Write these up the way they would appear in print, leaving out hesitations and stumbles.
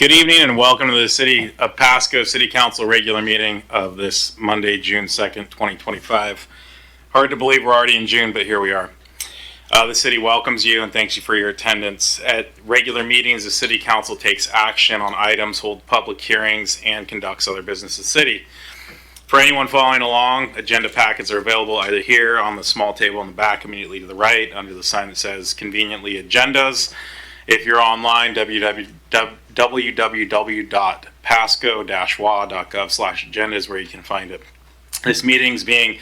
Good evening and welcome to the City of Pasco City Council regular meeting of this Monday, June 2nd, 2025. Hard to believe we're already in June, but here we are. The city welcomes you and thanks you for your attendance. At regular meetings, the City Council takes action on items, holds public hearings, and conducts other business of the city. For anyone following along, agenda packets are available either here on the small table in the back immediately to the right under the sign that says conveniently agendas. If you're online, www.pasco-wa.gov/agenda is where you can find it. This meeting is being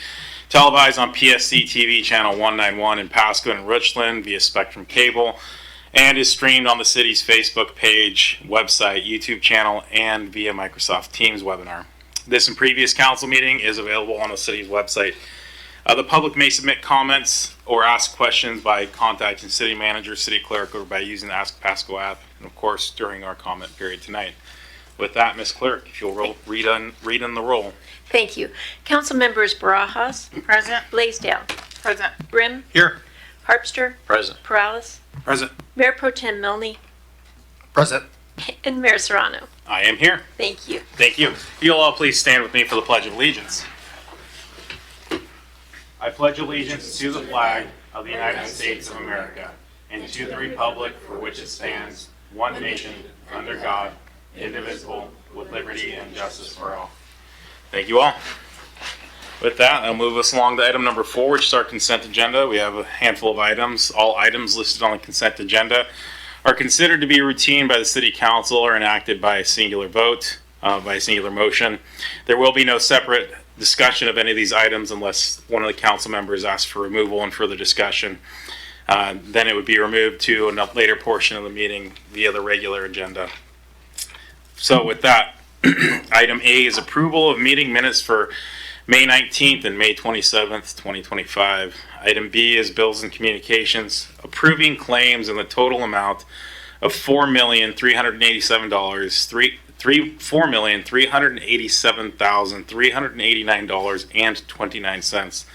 televised on PSC-TV channel 191 in Pasco and Richland via Spectrum Cable and is streamed on the city's Facebook page, website, YouTube channel, and via Microsoft Teams webinar. This and previous council meeting is available on the city's website. The public may submit comments or ask questions by contacting city manager, city clerk, or by using the Ask Pasco app, and of course during our comment period tonight. With that, Ms. Clerk, if you'll read in the roll. Thank you. Council members Barajas. Present. Blaisdell. Present. Grimm. Here. Harpster. Present. Perales. Present. Mayor Pro Tem Milne. Present. And Mayor Serrano. I am here. Thank you. Thank you. If you'll all please stand with me for the Pledge of Allegiance. I pledge allegiance to the flag of the United States of America and to the republic for which it stands, one nation, under God, indivisible, with liberty and justice for all. Thank you all. With that, I'll move us along to item number 4, which is our consent agenda. We have a handful of items. All items listed on the consent agenda are considered to be routine by the City Council or enacted by a singular vote, by a singular motion. There will be no separate discussion of any of these items unless one of the council members asks for removal and further discussion. Then it would be removed to a later portion of the meeting via the regular agenda. So with that, item A is approval of meeting minutes for May 19th and May 27th, 2025. Item B is bills and communications, approving claims in the total amount of $4,387,389.29.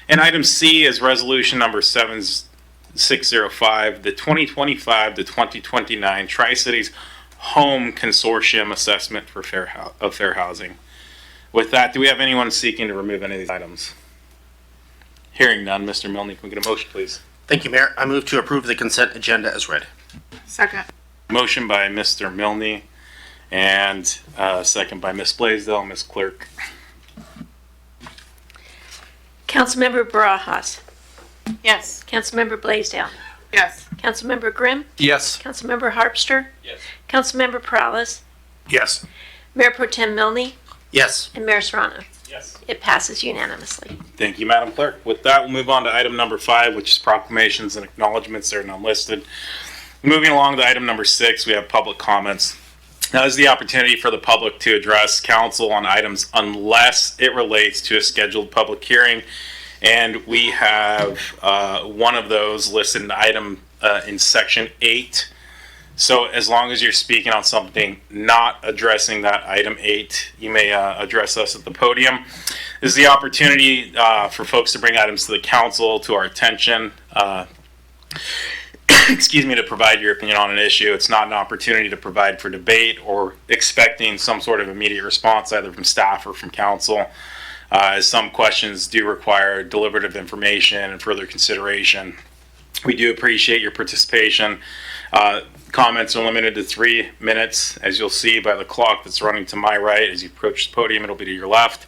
And item C is resolution number 7605, the 2025 to 2029 Tri-Cities Home Consortium Assessment for fair housing. With that, do we have anyone seeking to remove any of these items? Hearing none, Mr. Milne, can we get a motion, please? Thank you, Mayor. I move to approve the consent agenda as read. Second. Motion by Mr. Milne and second by Ms. Blaisdell. Ms. Clerk. Councilmember Barajas. Yes. Councilmember Blaisdell. Yes. Councilmember Grimm. Yes. Councilmember Harpster. Yes. Councilmember Perales. Yes. Mayor Pro Tem Milne. Yes. And Mayor Serrano. Yes. It passes unanimously. Thank you, Madam Clerk. With that, we'll move on to item number 5, which is proclamations and acknowledgements. They're not listed. Moving along to item number 6, we have public comments. Now, this is the opportunity for the public to address council on items unless it relates to a scheduled public hearing. And we have one of those listed in item in section 8. So as long as you're speaking on something not addressing that item 8, you may address us at the podium. This is the opportunity for folks to bring items to the council, to our attention, to provide your opinion on an issue. It's not an opportunity to provide for debate or expecting some sort of immediate response either from staff or from council, as some questions do require deliberative information and further consideration. We do appreciate your participation. Comments are limited to 3 minutes, as you'll see by the clock that's running to my right. As you approach the podium, it'll be to your left.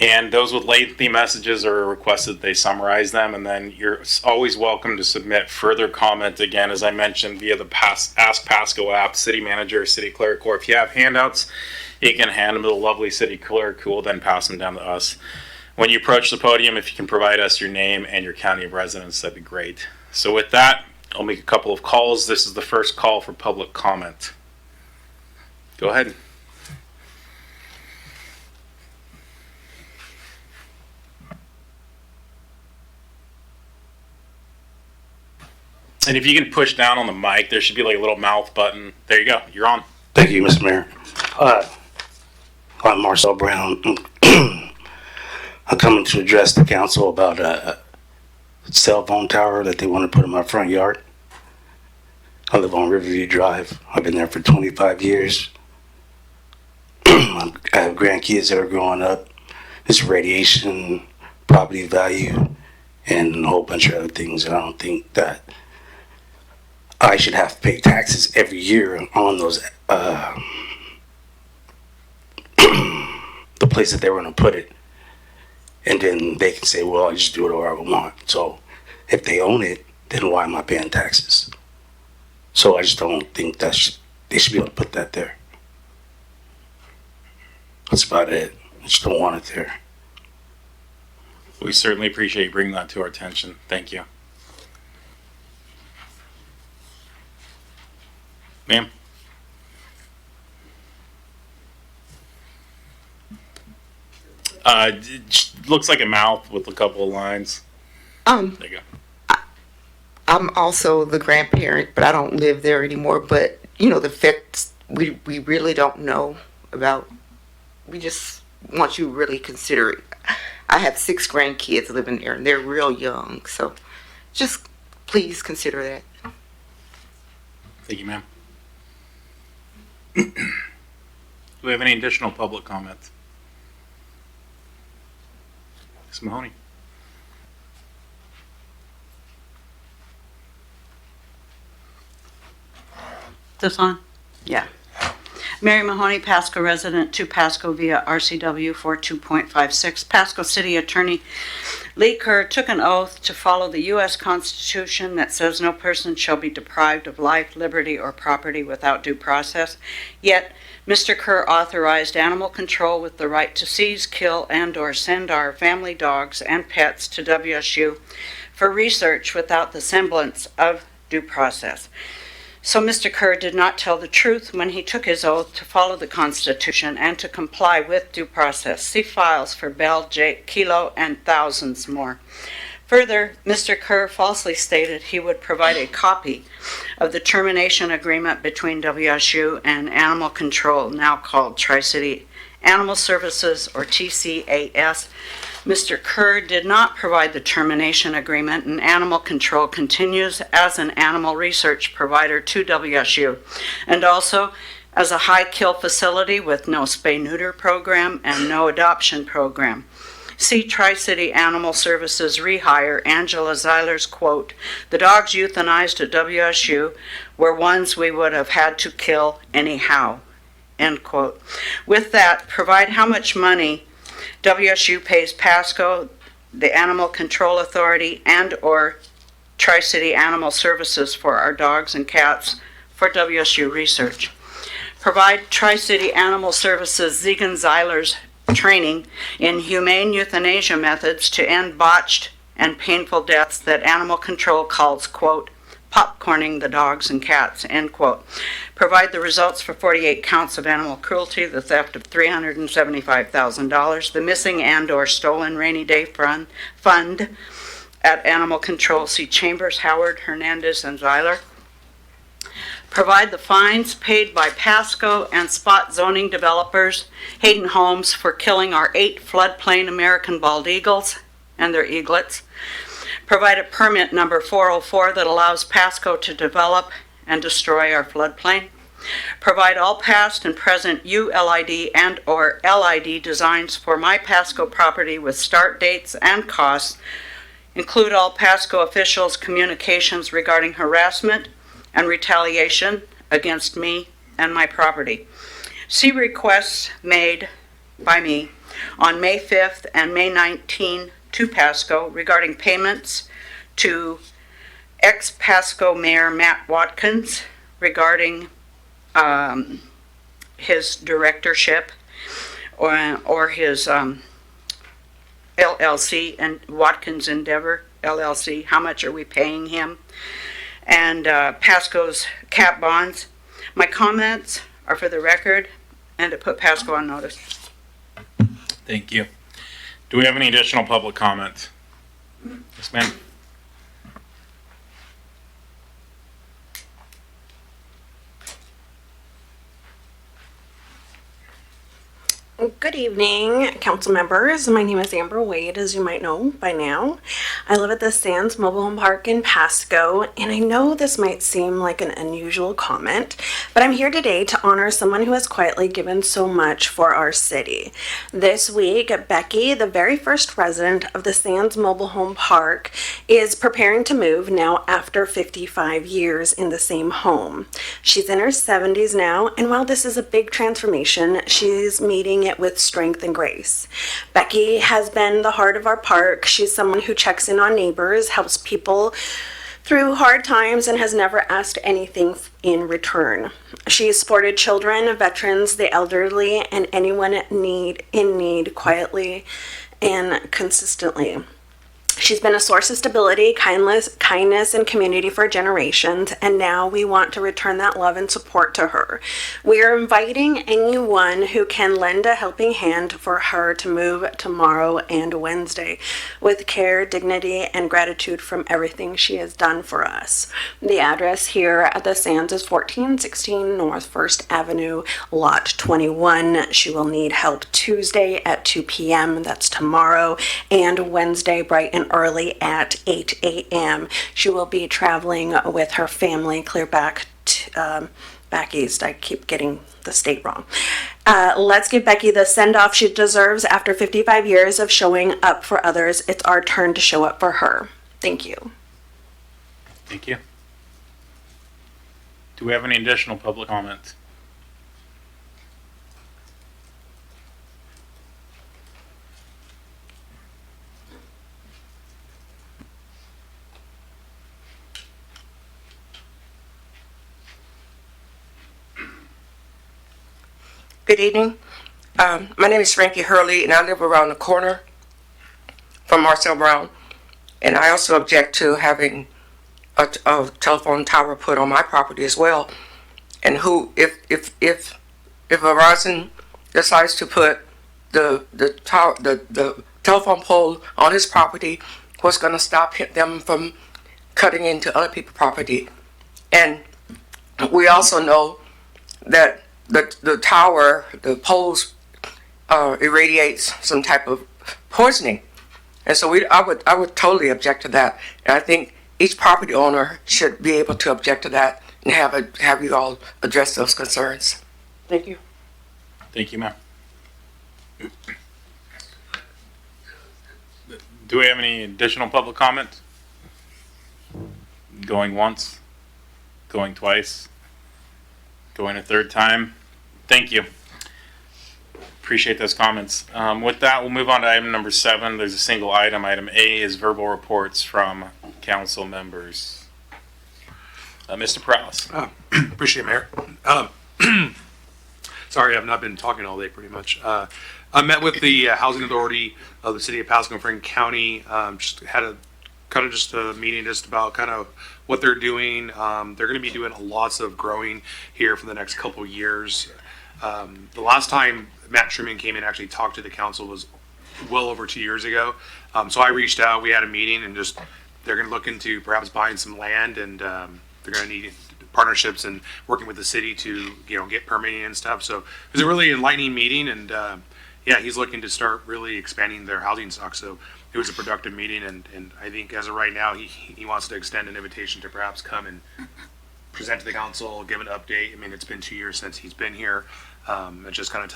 And those with lengthy messages are requested that they summarize them, and then you're always welcome to submit further comment, again, as I mentioned, via the Ask Pasco app, city manager, city clerk, or if you have handouts, you can hand them to the lovely city clerk, who will then pass them down to us. When you approach the podium, if you can provide us your name and your county of residence, that'd be great. So with that, I'll make a couple of calls. This is the first call for public comment. Go ahead. And if you can push down on the mic, there should be like a little mouth button. There you go. You're on. Thank you, Mr. Mayor. I'm Marcel Brown. I'm coming to address the council about a cell phone tower that they want to put in my front yard. I live on Riverview Drive. I've been there for 25 years. I have grandkids that are growing up. It's radiation, property value, and a whole bunch of other things. And I don't think that I should have to pay taxes every year on those, the place that they were going to put it. And then they can say, well, I just do whatever I want. So if they own it, then why am I paying taxes? So I just don't think that they should be able to put that there. That's about it. I just don't want it there. We certainly appreciate you bringing that to our attention. Thank you. Ma'am? It looks like a mouth with a couple of lines. There you go. I'm also the grandparent, but I don't live there anymore. But, you know, the effects we really don't know about. We just want you to really consider it. I have 6 grandkids living there, and they're real young. So just please consider that. Thank you, ma'am. Do we have any additional public comments? Ms. Mahoney? This on? Yeah. Mary Mahoney, Pasco resident, to Pasco via RCW 42.56. Pasco City Attorney Lee Kerr took an oath to follow the U.S. Constitution that says no person shall be deprived of life, liberty, or property without due process. Yet, Mr. Kerr authorized animal control with the right to seize, kill, and/or send our family dogs and pets to WSU for research without the semblance of due process. So Mr. Kerr did not tell the truth when he took his oath to follow the Constitution and to comply with due process. See files for Bell, Jake, Kilo, and thousands more. Further, Mr. Kerr falsely stated he would provide a copy of the termination agreement between WSU and Animal Control, now called Tri-City Animal Services, or TCAS. Mr. Kerr did not provide the termination agreement, and Animal Control continues as an animal research provider to WSU, and also as a high-kill facility with no spay-neuter program and no adoption program. See Tri-City Animal Services rehire Angela Zeiler's quote, "The dogs euthanized at WSU were ones we would have had to kill anyhow," end quote. With that, provide how much money WSU pays Pasco, the Animal Control Authority, and/or Tri-City Animal Services for our dogs and cats for WSU research. Provide Tri-City Animal Services Zegan Zeiler's training in humane euthanasia methods to end botched and painful deaths that Animal Control calls, quote, popcorning the dogs and cats, end quote. Provide the results for 48 counts of animal cruelty, the theft of $375,000, the missing and/or stolen rainy day fund at Animal Control. See Chambers, Howard, Hernandez, and Zeiler. Provide the fines paid by Pasco and spot zoning developers, Hayden Homes, for killing our 8 floodplain American bald eagles and their eaglets. Provide a permit number 404 that allows Pasco to develop and destroy our floodplain. Provide all past and present ULID and/or LID designs for my Pasco property with start dates and costs. Include all Pasco officials' communications regarding harassment and retaliation against me and my property. See requests made by me on May 5th and May 19 to Pasco regarding payments to ex-Pasco Mayor Matt Watkins regarding his directorship or his LLC and Watkins Endeavor LLC. How much are we paying him? And Pasco's cap bonds. My comments are for the record and to put Pasco on notice. Thank you. Do we have any additional public comments? Yes, ma'am. Good evening, council members. My name is Amber Wade, as you might know by now. I live at the Sands Mobile Home Park in Pasco, and I know this might seem like an unusual comment, but I'm here today to honor someone who has quietly given so much for our city. This week, Becky, the very first resident of the Sands Mobile Home Park, is preparing to move now after 55 years in the same home. She's in her 70s now, and while this is a big transformation, she's meeting it with strength and grace. Becky has been the heart of our park. She's someone who checks in on neighbors, helps people through hard times, and has never asked anything in return. She's supported children, veterans, the elderly, and anyone in need quietly and consistently. She's been a source of stability, kindness, and community for generations, and now we want to return that love and support to her. We are inviting anyone who can lend a helping hand for her to move tomorrow and Wednesday with care, dignity, and gratitude from everything she has done for us. The address here at the Sands is 1416 North 1st Avenue, Lot 21. She will need help Tuesday at 2 p.m. That's tomorrow, and Wednesday bright and early at 8 a.m. She will be traveling with her family clear back east. I keep getting the state wrong. Let's give Becky the send-off she deserves after 55 years of showing up for others. It's our turn to show up for her. Thank you. Thank you. Do we have any additional public comments? Good evening. My name is Frankie Hurley, and I live around the corner from Marcel Brown. And I also object to having a telephone tower put on my property as well. And if Verizon decides to put the telephone pole on his property, what's going to stop them from cutting into other people's property? And we also know that the tower, the poles, irradiates some type of poisoning, and so I would totally object to that. And I think each property owner should be able to object to that and have you all address those concerns. Thank you. Thank you, ma'am. Do we have any additional public comments? Going once? Going twice? Going a third time? Thank you. Appreciate those comments. With that, we'll move on to item number 7. There's a single item. Item A is verbal reports from council members. Mr. Prowse. Appreciate it, Mayor. Sorry, I've not been talking all day pretty much. I met with the Housing Authority of the City of Pasco and Franklin County. Just had a meeting just about kind of what they're doing. They're going to be doing lots of growing here for the next couple years. The last time Matt Truman came in and actually talked to the council was well over 2 years ago. So I reached out, we had a meeting, and they're going to look into perhaps buying some land, and they're going to need partnerships and working with the city to get permitting and stuff. So it was a really enlightening meeting, and he's looking to start really expanding their housing stock. So it was a productive meeting, and I think as of right now, he wants to extend an invitation to perhaps come and present to the council, give an update. I mean, it's been 2 years since he's been here, and just kind of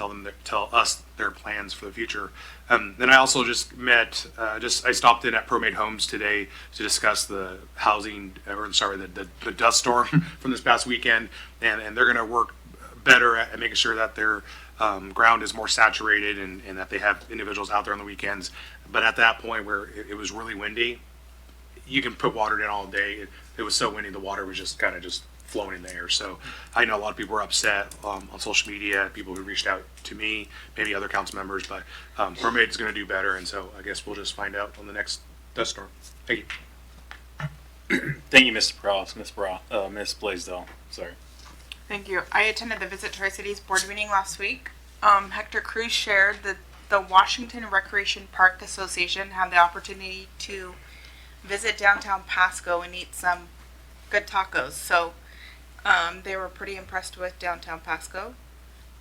tell us their plans for the future. Then I also just met, I stopped in at ProMade Homes today to discuss the the dust storm from this past weekend, and they're going to work better at making sure that their ground is more saturated and that they have individuals out there on the weekends. But at that point where it was really windy, you can put water in all day. It was so windy, the water was just kind of just flowing in the air. So I know a lot of people were upset on social media, people who reached out to me, maybe other council members, but ProMade is going to do better. And so I guess we'll just find out on the next dust storm. Thank you. Thank you, Mr. Prowse. Ms. Blaisdell. Sorry. Thank you. I attended the Visit Tri-Cities board meeting last week. Hector Cruz shared that the Washington Recreation Park Association had the opportunity to visit downtown Pasco and eat some good tacos. So they were pretty impressed with downtown Pasco.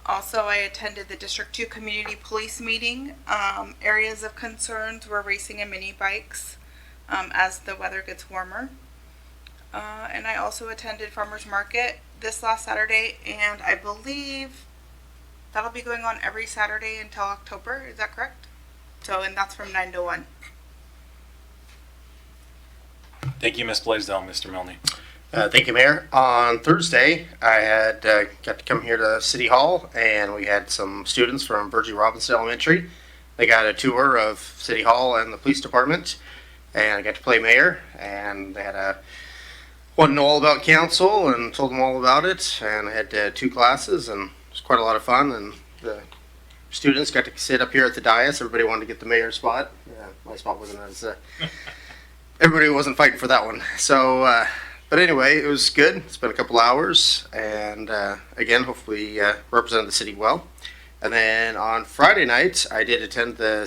Also, I attended the District 2 Community Police meeting. Areas of concerns were racing and mini bikes as the weather gets warmer. And I also attended Farmers Market this last Saturday, and I believe that'll be going on every Saturday until October. Is that correct? So, and that's from 9 to 1. Thank you, Ms. Blaisdell. Mr. Milne. Thank you, Mayor. On Thursday, I had got to come here to City Hall, and we had some students from Virgie Robinson Elementary. They got a tour of City Hall and the police department, and I got to play mayor, and they had wanted to know all about council and told them all about it, and I had 2 classes, and it was quite a lot of fun, and the students got to sit up here at the dais. Everybody wanted to get the mayor's spot. My spot wasn't as everybody wasn't fighting for that one. So, but anyway, it was good. It's been a couple hours, and again, hopefully represented the city well. And then on Friday night, I did attend the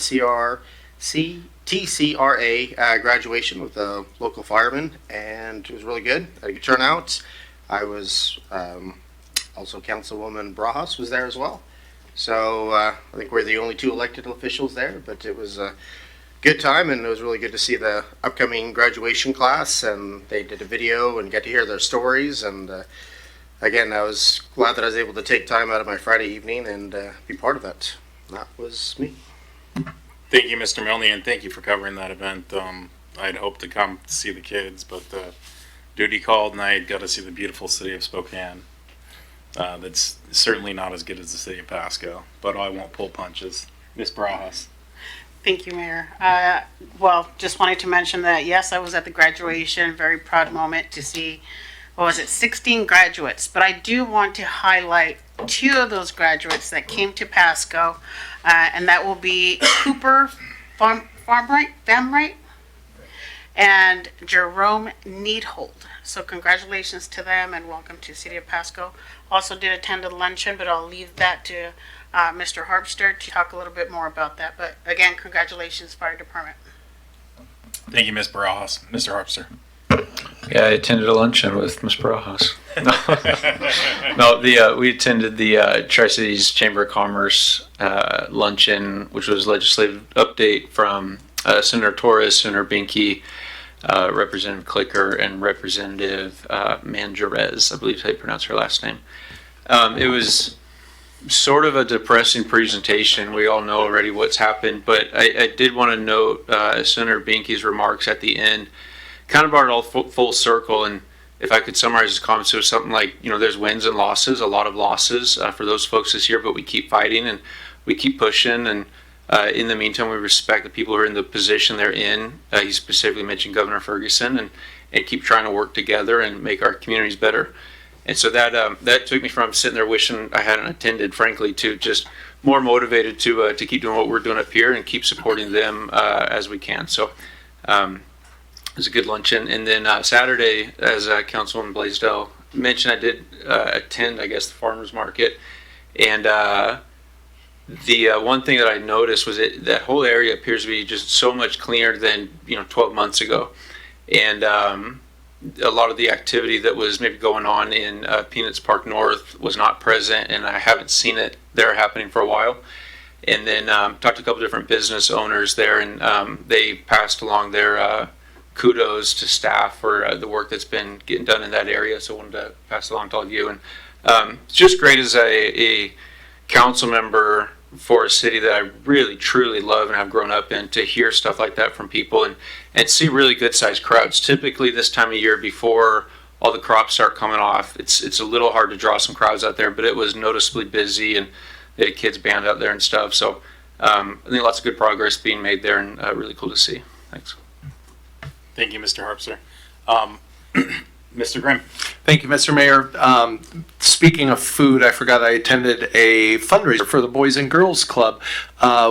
TCRA graduation with the local firemen, and it was really good. Had a good turnout. I was also Councilwoman Brajas was there as well. So I think we're the only 2 elected officials there, but it was a good time, and it was really good to see the upcoming graduation class, and they did a video and get to hear their stories. And again, I was glad that I was able to take time out of my Friday evening and be part of that. That was me. Thank you, Mr. Milne, and thank you for covering that event. I'd hoped to come to see the kids, but duty called, and I got to see the beautiful city of Spokane. That's certainly not as good as the city of Pasco, but I won't pull punches. Ms. Brajas. Thank you, Mayor. Well, just wanted to mention that, yes, I was at the graduation. Very proud moment to see, 16 graduates. But I do want to highlight 2 of those graduates that came to Pasco, and that will be Cooper Famright and Jerome Needhold. So congratulations to them, and welcome to City of Pasco. Also did attend a luncheon, but I'll leave that to Mr. Harpster to talk a little bit more about that. But again, congratulations, Fire Department. Thank you, Ms. Barajas. Mr. Harpster. Yeah, I attended a luncheon with Ms. Barajas. No, we attended the Tri-Cities Chamber of Commerce luncheon, which was legislative update from Senator Torres, Senator Binky, Representative Clicker, and Representative Manjarez, I believe is how you pronounce her last name. It was sort of a depressing presentation. We all know already what's happened, but I did want to note Senator Binky's remarks at the end kind of brought it all full circle. And if I could summarize his comments, it was something like, there's wins and losses, a lot of losses for those folks this year, but we keep fighting and we keep pushing. And in the meantime, we respect the people who are in the position they're in. He specifically mentioned Governor Ferguson, and keep trying to work together and make our communities better. And so that took me from sitting there wishing I hadn't attended, frankly, to just more motivated to keep doing what we're doing up here and keep supporting them as we can. So it was a good luncheon. And then Saturday, as Councilwoman Blaisdell mentioned, I did attend, I guess, the farmers market. And the one thing that I noticed was that whole area appears to be just so much cleaner than 12 months ago. And a lot of the activity that was maybe going on in Peanuts Park North was not present, and I haven't seen it there happening for a while. And then talked to a couple different business owners there, and they passed along their kudos to staff for the work that's been getting done in that area. So I wanted to pass it along to all of you. And it's just great as a council member for a city that I really truly love and have grown up in, to hear stuff like that from people and see really good sized crowds. Typically this time of year, before all the crops start coming off, it's a little hard to draw some crowds out there, but it was noticeably busy, and they had a kids band out there and stuff. So I think lots of good progress being made there, and really cool to see. Thanks. Thank you, Mr. Harpster. Mr. Grimm. Thank you, Mr. Mayor. Speaking of food, I forgot I attended a fundraiser for the Boys and Girls Club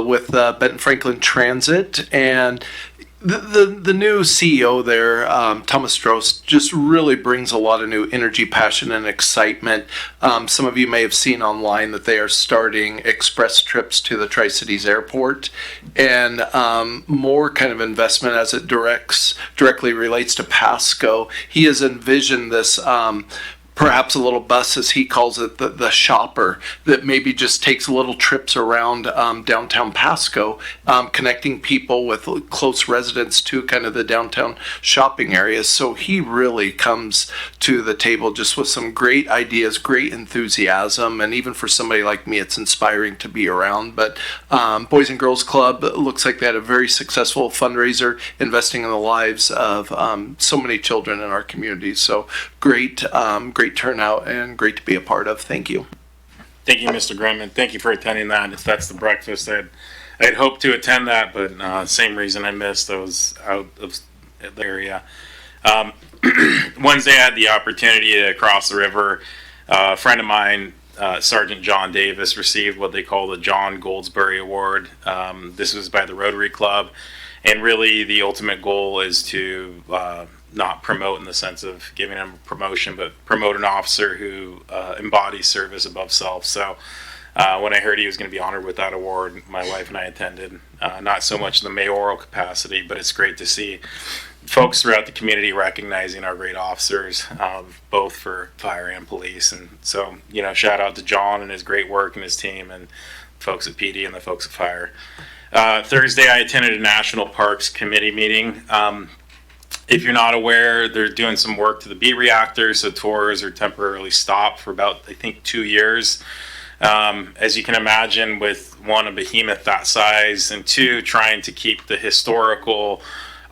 with Benton Franklin Transit, and the new CEO there, Thomas Stross, just really brings a lot of new energy, passion, and excitement. Some of you may have seen online that they are starting express trips to the Tri-Cities Airport, and more kind of investment as it directly relates to Pasco. He has envisioned this perhaps a little bus, as he calls it, the shopper, that maybe just takes little trips around downtown Pasco, connecting people with close residents to kind of the downtown shopping areas. So he really comes to the table just with some great ideas, great enthusiasm, and even for somebody like me, it's inspiring to be around. But Boys and Girls Club looks like they had a very successful fundraiser, investing in the lives of so many children in our community. So great turnout and great to be a part of. Thank you. Thank you, Mr. Grimm, and thank you for attending that. If that's the breakfast, I'd hoped to attend that, but same reason I missed. I was out of the area. Wednesday, I had the opportunity to cross the river. A friend of mine, Sergeant John Davis, received what they call the John Goldsberry Award. This was by the Rotary Club, and really the ultimate goal is to not promote in the sense of giving him a promotion, but promote an officer who embodies service above self. So when I heard he was going to be honored with that award, my wife and I attended. Not so much in the mayoral capacity, but it's great to see folks throughout the community recognizing our great officers, both for fire and police. And so, shout out to John and his great work and his team, and folks at PD and the folks at fire. Thursday, I attended a National Parks Committee meeting. If you're not aware, they're doing some work to the B reactor, so tours are temporarily stopped for about, I think, 2 years. As you can imagine, with one, a behemoth that size, and two, trying to keep the historical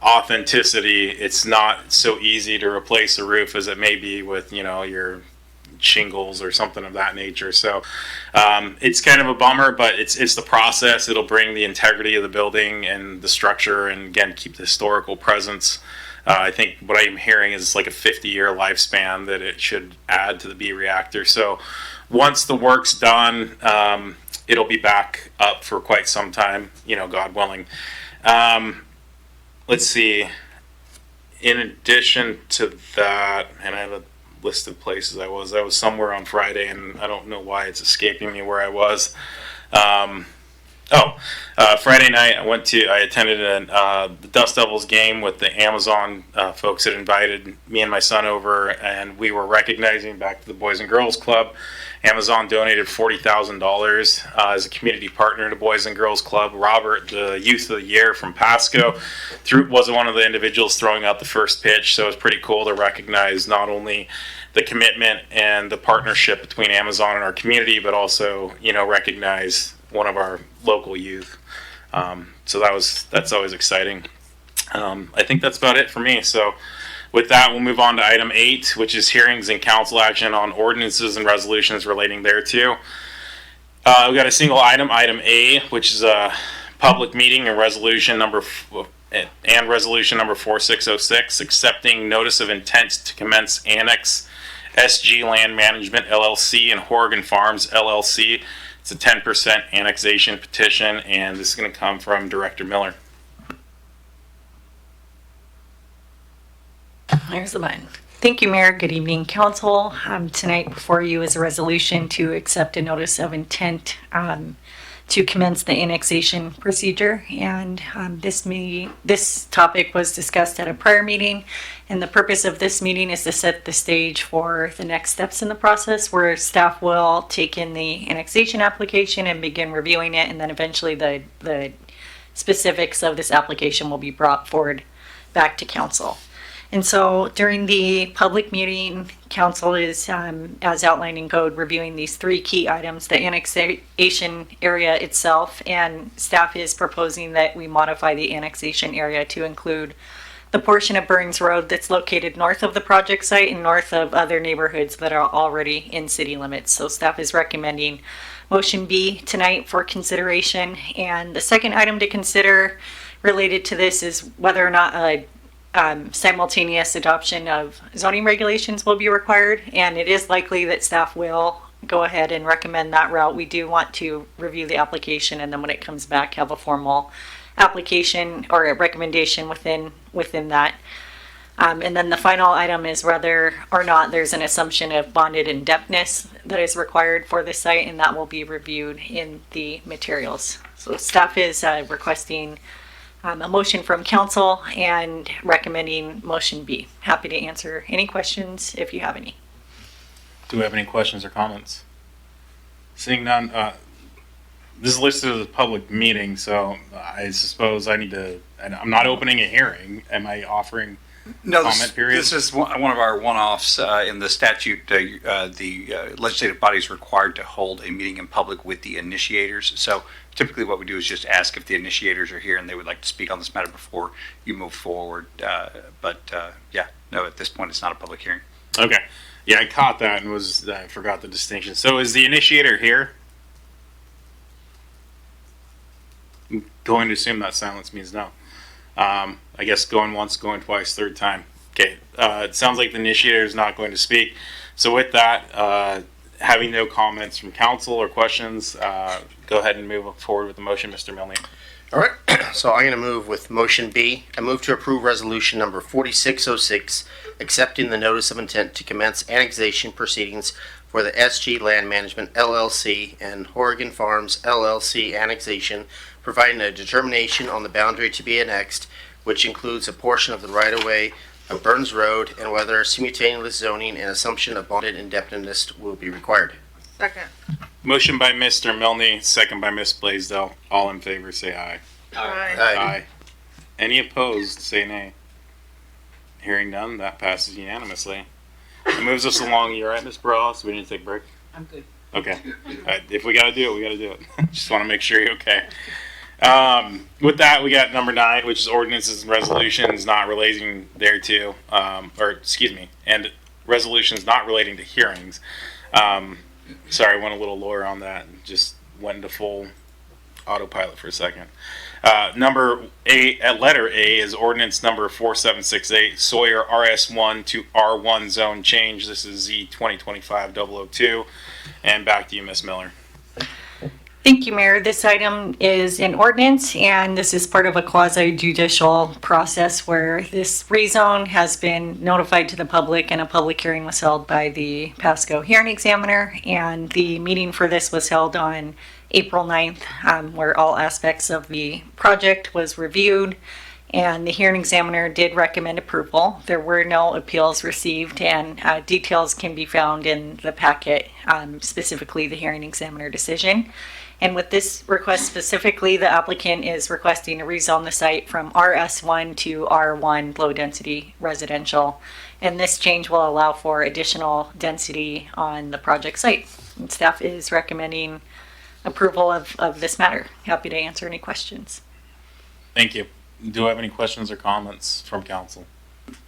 authenticity, it's not so easy to replace a roof as it may be with, your shingles or something of that nature. So it's kind of a bummer, but it's the process. It'll bring the integrity of the building and the structure, and again, keep the historical presence. I think what I'm hearing is like a 50-year lifespan that it should add to the B reactor. So once the work's done, it'll be back up for quite some time, God willing. Let's see. In addition to that, and I have a list of places I was somewhere on Friday, and I don't know why it's escaping me where I was. Friday night I attended the Dust Devils game with the Amazon folks that invited me and my son over, and we were recognizing, back to the Boys and Girls Club, Amazon donated $40,000 as a community partner to Boys and Girls Club. Robert, the Youth of the Year from Pasco, was one of the individuals throwing out the first pitch, so it was pretty cool to recognize not only the commitment and the partnership between Amazon and our community, but also, recognize one of our local youth. So that's always exciting. I think that's about it for me. So with that, we'll move on to item 8, which is hearings and council action on ordinances and resolutions relating thereto. We've got a single item, item A, which is a public meeting and resolution number 4606, accepting notice of intent to commence Annex SG Land Management LLC and Horrigan Farms LLC. It's a 10% annexation petition, and this is going to come from Director Miller. There's the button. Thank you, Mayor. Good evening, Council. Tonight before you is a resolution to accept a notice of intent to commence the annexation procedure. And this topic was discussed at a prior meeting. And the purpose of this meeting is to set the stage for the next steps in the process, where staff will take in the annexation application and begin reviewing it. And then eventually the specifics of this application will be brought forward back to Council. And so during the public meeting, Council is, as outlined in code, reviewing these 3 key items: the annexation area itself, and staff is proposing that we modify the annexation area to include the portion of Burns Road that's located north of the project site and north of other neighborhoods that are already in city limits. So staff is recommending motion B tonight for consideration. And the second item to consider related to this is whether or not a simultaneous adoption of zoning regulations will be required, and it is likely that staff will go ahead and recommend that route. We do want to review the application, and then when it comes back, have a formal application or a recommendation within that. And then the final item is whether or not there's an assumption of bonded indebtedness that is required for the site, and that will be reviewed in the materials. So staff is requesting a motion from Council and recommending motion B. Happy to answer any questions if you have any. Do we have any questions or comments? Seeing none, this is listed as a public meeting, so I suppose I need to, and I'm not opening a hearing. Am I offering No, comment period? this is one of our one-offs in the statute. The legislative body is required to hold a meeting in public with the initiators. So typically what we do is just ask if the initiators are here and they would like to speak on this matter before you move forward. Yeah, no, at this point, it's not a public hearing. Okay. Yeah, I caught that and I forgot the distinction. So is the initiator here? I'm going to assume that silence means no. I guess going once, going twice, third time. Okay. It sounds like the initiator is not going to speak. So with that, having no comments from council or questions, go ahead and move forward with the motion, Mr. Milne. All right, so I'm going to move with motion B. I move to approve resolution number 4606, accepting the notice of intent to commence annexation proceedings for the SG Land Management LLC and Horrigan Farms LLC annexation, providing a determination on the boundary to be annexed, which includes a portion of the right-of-way of Burns Road, and whether simultaneous zoning and assumption of bonded indebtedness will be required. Second. Motion by Mr. Milne, second by Ms. Blaisdell. All in favor, say aye. Aye. Aye. Any opposed, say nay. Hearing none, that passes unanimously. It moves us along. You all right, Ms. Burrows? We need to take a break? I'm good. Okay. All right. If we gotta do it, we gotta do it. Just want to make sure you're okay. With that, we got number 9, which is ordinances and resolutions not relating thereto, and resolutions not relating to hearings. Sorry, I went a little lower on that and just went into full autopilot for a second. Number 8, at letter A, is ordinance number 4768, Sawyer RS1 to R1 zone change. This is Z 2025-002. And back to you, Ms. Miller. Thank you, Mayor. This item is an ordinance, and this is part of a quasi-judicial process where this rezone has been notified to the public, and a public hearing was held by the Pasco hearing examiner, and the meeting for this was held on April 9th, where all aspects of the project was reviewed, and the hearing examiner did recommend approval. There were no appeals received, and details can be found in the packet, specifically the hearing examiner decision. And with this request specifically, the applicant is requesting to rezone the site from RS1 to R1 low-density residential. And this change will allow for additional density on the project site. And staff is recommending approval of this matter. Happy to answer any questions. Thank you. Do I have any questions or comments from council?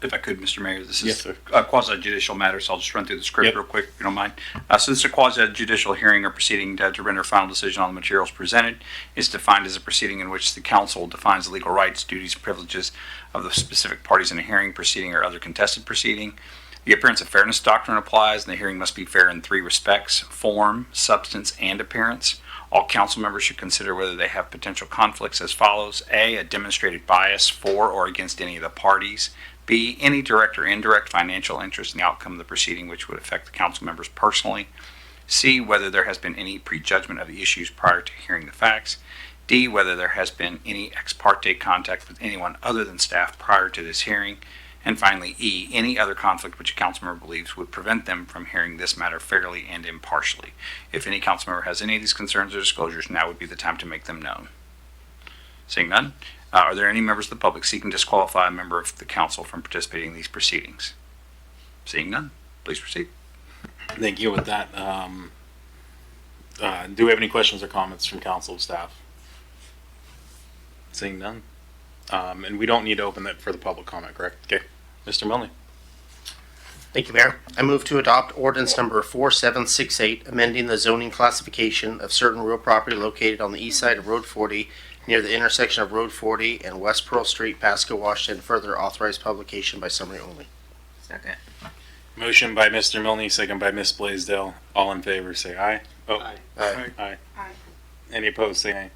If I could, Mr. Mayor, this Yes, is sir. a quasi-judicial matter, so I'll just run through the script Yep. real quick, if you don't mind. So this is a quasi-judicial hearing or proceeding to render final decision on the materials presented. It's defined as a proceeding in which the council defines the legal rights, duties, privileges of the specific parties in a hearing, proceeding, or other contested proceeding. The appearance of fairness doctrine applies, and the hearing must be fair in 3 respects: form, substance, and appearance. All council members should consider whether they have potential conflicts as follows: A, a demonstrated bias for or against any of the parties; B, any direct or indirect financial interest in the outcome of the proceeding which would affect the council members personally; C, whether there has been any prejudgment of the issues prior to hearing the facts; D, whether there has been any ex parte contact with anyone other than staff prior to this hearing; and finally, E, any other conflict which a council member believes would prevent them from hearing this matter fairly and impartially. If any council member has any of these concerns or disclosures, now would be the time to make them known. Seeing none, are there any members of the public seeking to disqualify a member of the council from participating in these proceedings? Seeing none, please proceed. Thank you. With that, do we have any questions or comments from council staff? Seeing none. And we don't need to open that for the public comment, correct? Okay. Mr. Milne. Thank you, Mayor. I move to adopt ordinance number 4768, amending the zoning classification of certain real property located on the east side of Road 40 near the intersection of Road 40 and West Pearl Street, Pasco, Washington, further authorized publication by summary only. Second. Motion by Mr. Milne, second by Ms. Blaisdell. All in favor, say aye. Oh, Aye. Aye. Aye. Aye. Any opposed, say nay.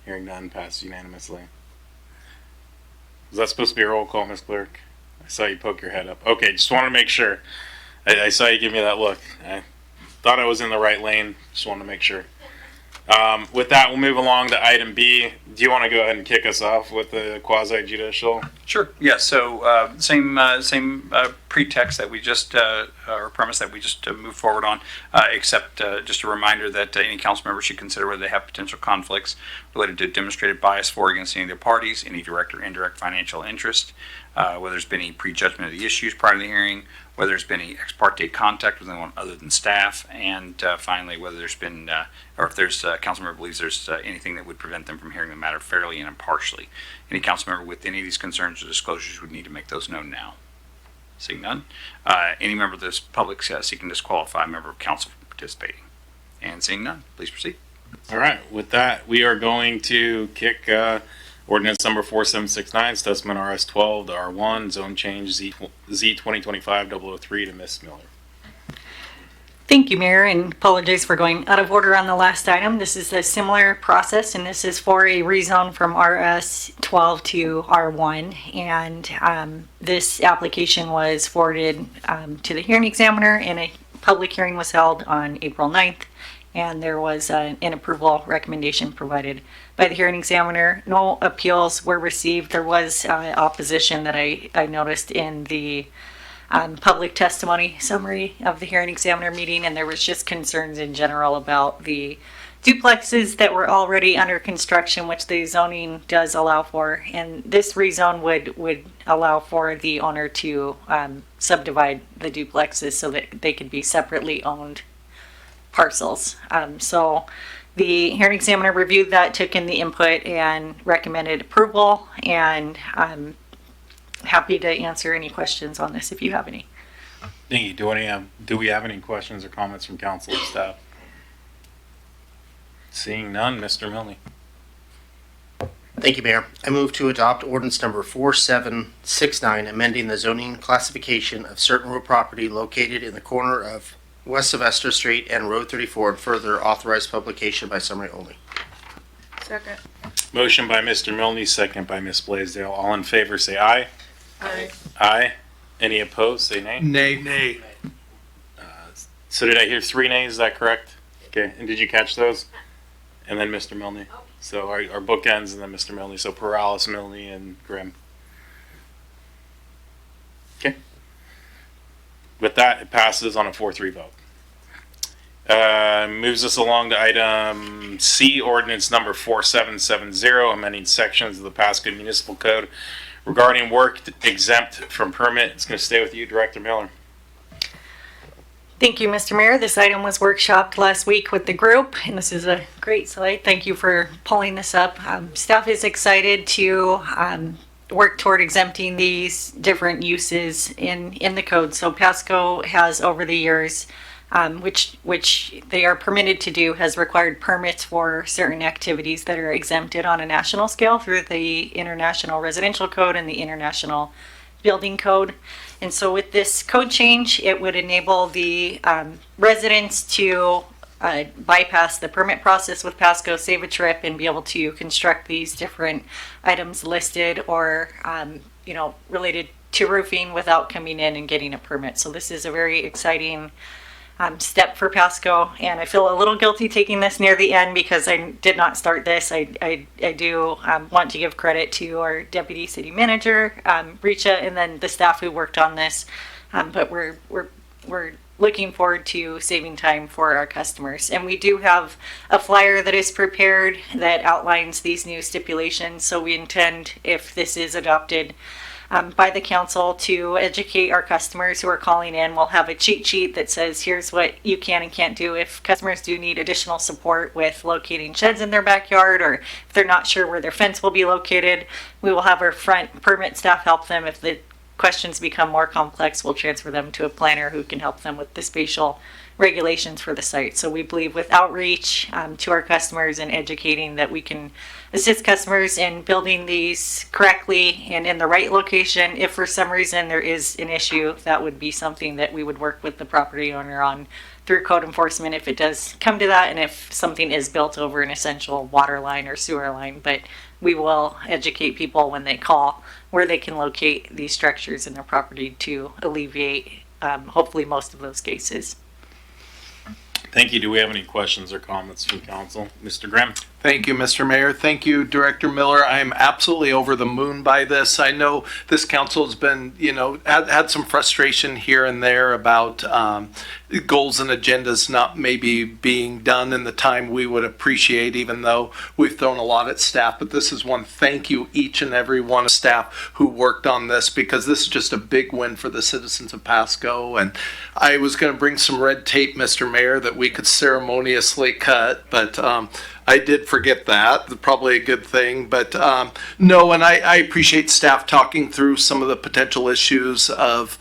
Hearing none, passed unanimously. Was that supposed to be a roll call, Ms. Clerk? I saw you poke your head up. Okay, just wanted to make sure. I saw you give me that look. I thought I was in the right lane. Just wanted to make sure. With that, we'll move along to item B. Do you want to go ahead and kick us off with the quasi-judicial? Sure. Yeah. So same pretext that we just or premise that we just move forward on, except just a reminder that any council member should consider whether they have potential conflicts related to demonstrated bias for or against any of their parties, any direct or indirect financial interest, whether there's been any prejudgment of the issues prior to the hearing, whether there's been any ex parte contact with anyone other than staff, and finally, whether there's been, or if there's a council member believes there's anything that would prevent them from hearing the matter fairly and impartially. Any council member with any of these concerns or disclosures would need to make those known now. Seeing none, any member of this public seeking to disqualify a member of council from participating. And seeing none, please proceed. All right, with that, we are going to kick ordinance number 4769, Stutzman RS 12 to R1, zone change Z 2025-003 to Ms. Miller. Thank you, Mayor, and apologize for going out of order on the last item. This is a similar process, and this is for a rezone from RS 12 to R1. And this application was forwarded to the hearing examiner, and a public hearing was held on April 9th. And there was an approval recommendation provided by the hearing examiner. No appeals were received. There was opposition that I noticed in the public testimony summary of the hearing examiner meeting, and there was just concerns in general about the duplexes that were already under construction, which the zoning does allow for. And this rezone would allow for the owner to subdivide the duplexes so that they could be separately owned parcels. So the hearing examiner reviewed that, took in the input, and recommended approval. And I'm happy to answer any questions on this if you have any. Thank you. Do we have any questions or comments from council or staff? Seeing none, Mr. Milne. Thank you, Mayor. I move to adopt ordinance number 4769, amending the zoning classification of certain real property located in the corner of West Sylvester Street and Road 34, and further authorized publication by summary only. Second. Motion by Mr. Milne, second by Ms. Blaisdell. All in favor, say aye. Aye. Aye. Any opposed, say nay. Nay. So did I hear 3 nays? Is that correct? Okay. And did you catch those? And then Mr. Milne. So our bookends, and then Mr. Milne. So Perales, Milne, and Grimm. Okay. With that, it passes on a 4-3 vote. Moves us along to item C, ordinance number 4770, amending sections of the Pasco Municipal Code regarding work exempt from permit. It's going to stay with you, Director Miller. Thank you, Mr. Mayor. This item was workshopped last week with the group, and this is a great slide. Thank you for pulling this up. Staff is excited to work toward exempting these different uses in the code. So Pasco has, over the years, which they are permitted to do, has required permits for certain activities that are exempted on a national scale through the International Residential Code and the International Building Code. And so with this code change, it would enable the residents to bypass the permit process with Pasco, save a trip, and be able to construct these different items listed or related to roofing without coming in and getting a permit. So this is a very exciting step for Pasco, and I feel a little guilty taking this near the end because I did not start this. I do want to give credit to our deputy city manager, Richa, and then the staff who worked on this. But we're looking forward to saving time for our customers, and we do have a flyer that is prepared that outlines these new stipulations. So we intend, if this is adopted by the council, to educate our customers who are calling in. We'll have a cheat sheet that says here's what you can and can't do if customers do need additional support with locating sheds in their backyard, or if they're not sure where their fence will be located. We will have our front permit staff help them. If the questions become more complex, we'll transfer them to a planner who can help them with the spatial regulations for the site. So we believe with outreach to our customers and educating that we can assist customers in building these correctly and in the right location. If for some reason there is an issue, that would be something that we would work with the property owner on through code enforcement if it does come to that, and if something is built over an essential water line or sewer line. But we will educate people when they call where they can locate these structures in their property to alleviate hopefully most of those cases. Thank you. Do we have any questions or comments from council? Mr. Grimm? Thank you, Mr. Mayor. Thank you, Director Miller. I am absolutely over the moon by this. I know this council has been, had some frustration here and there about goals and agendas not maybe being done in the time we would appreciate, even though we've thrown a lot at staff. But this is one, thank you each and every one of staff who worked on this, because this is just a big win for the citizens of Pasco. And I was going to bring some red tape, Mr. Mayor, that we could ceremoniously cut, but I did forget that. Probably a good thing, but no, and I appreciate staff talking through some of the potential issues of,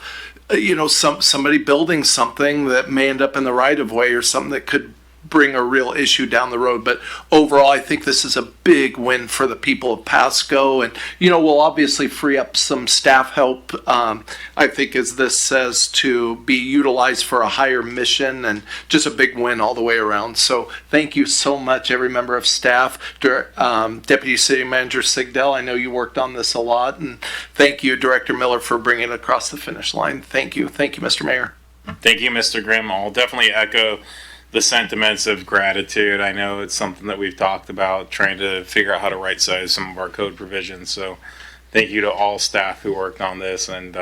somebody building something that may end up in the right of way or something that could bring a real issue down the road. But overall, I think this is a big win for the people of Pasco, and we'll obviously free up some staff help, I think, as this says, to be utilized for a higher mission, and just a big win all the way around. So thank you so much, every member of staff. Deputy City Manager Sigdell, I know you worked on this a lot, and thank you, Director Miller, for bringing it across the finish line. Thank you, Mr. Mayor. Thank you, Mr. Grimm. I'll definitely echo the sentiments of gratitude. I know it's something that we've talked about, trying to figure out how to right size some of our code provisions. So thank you to all staff who worked on this. And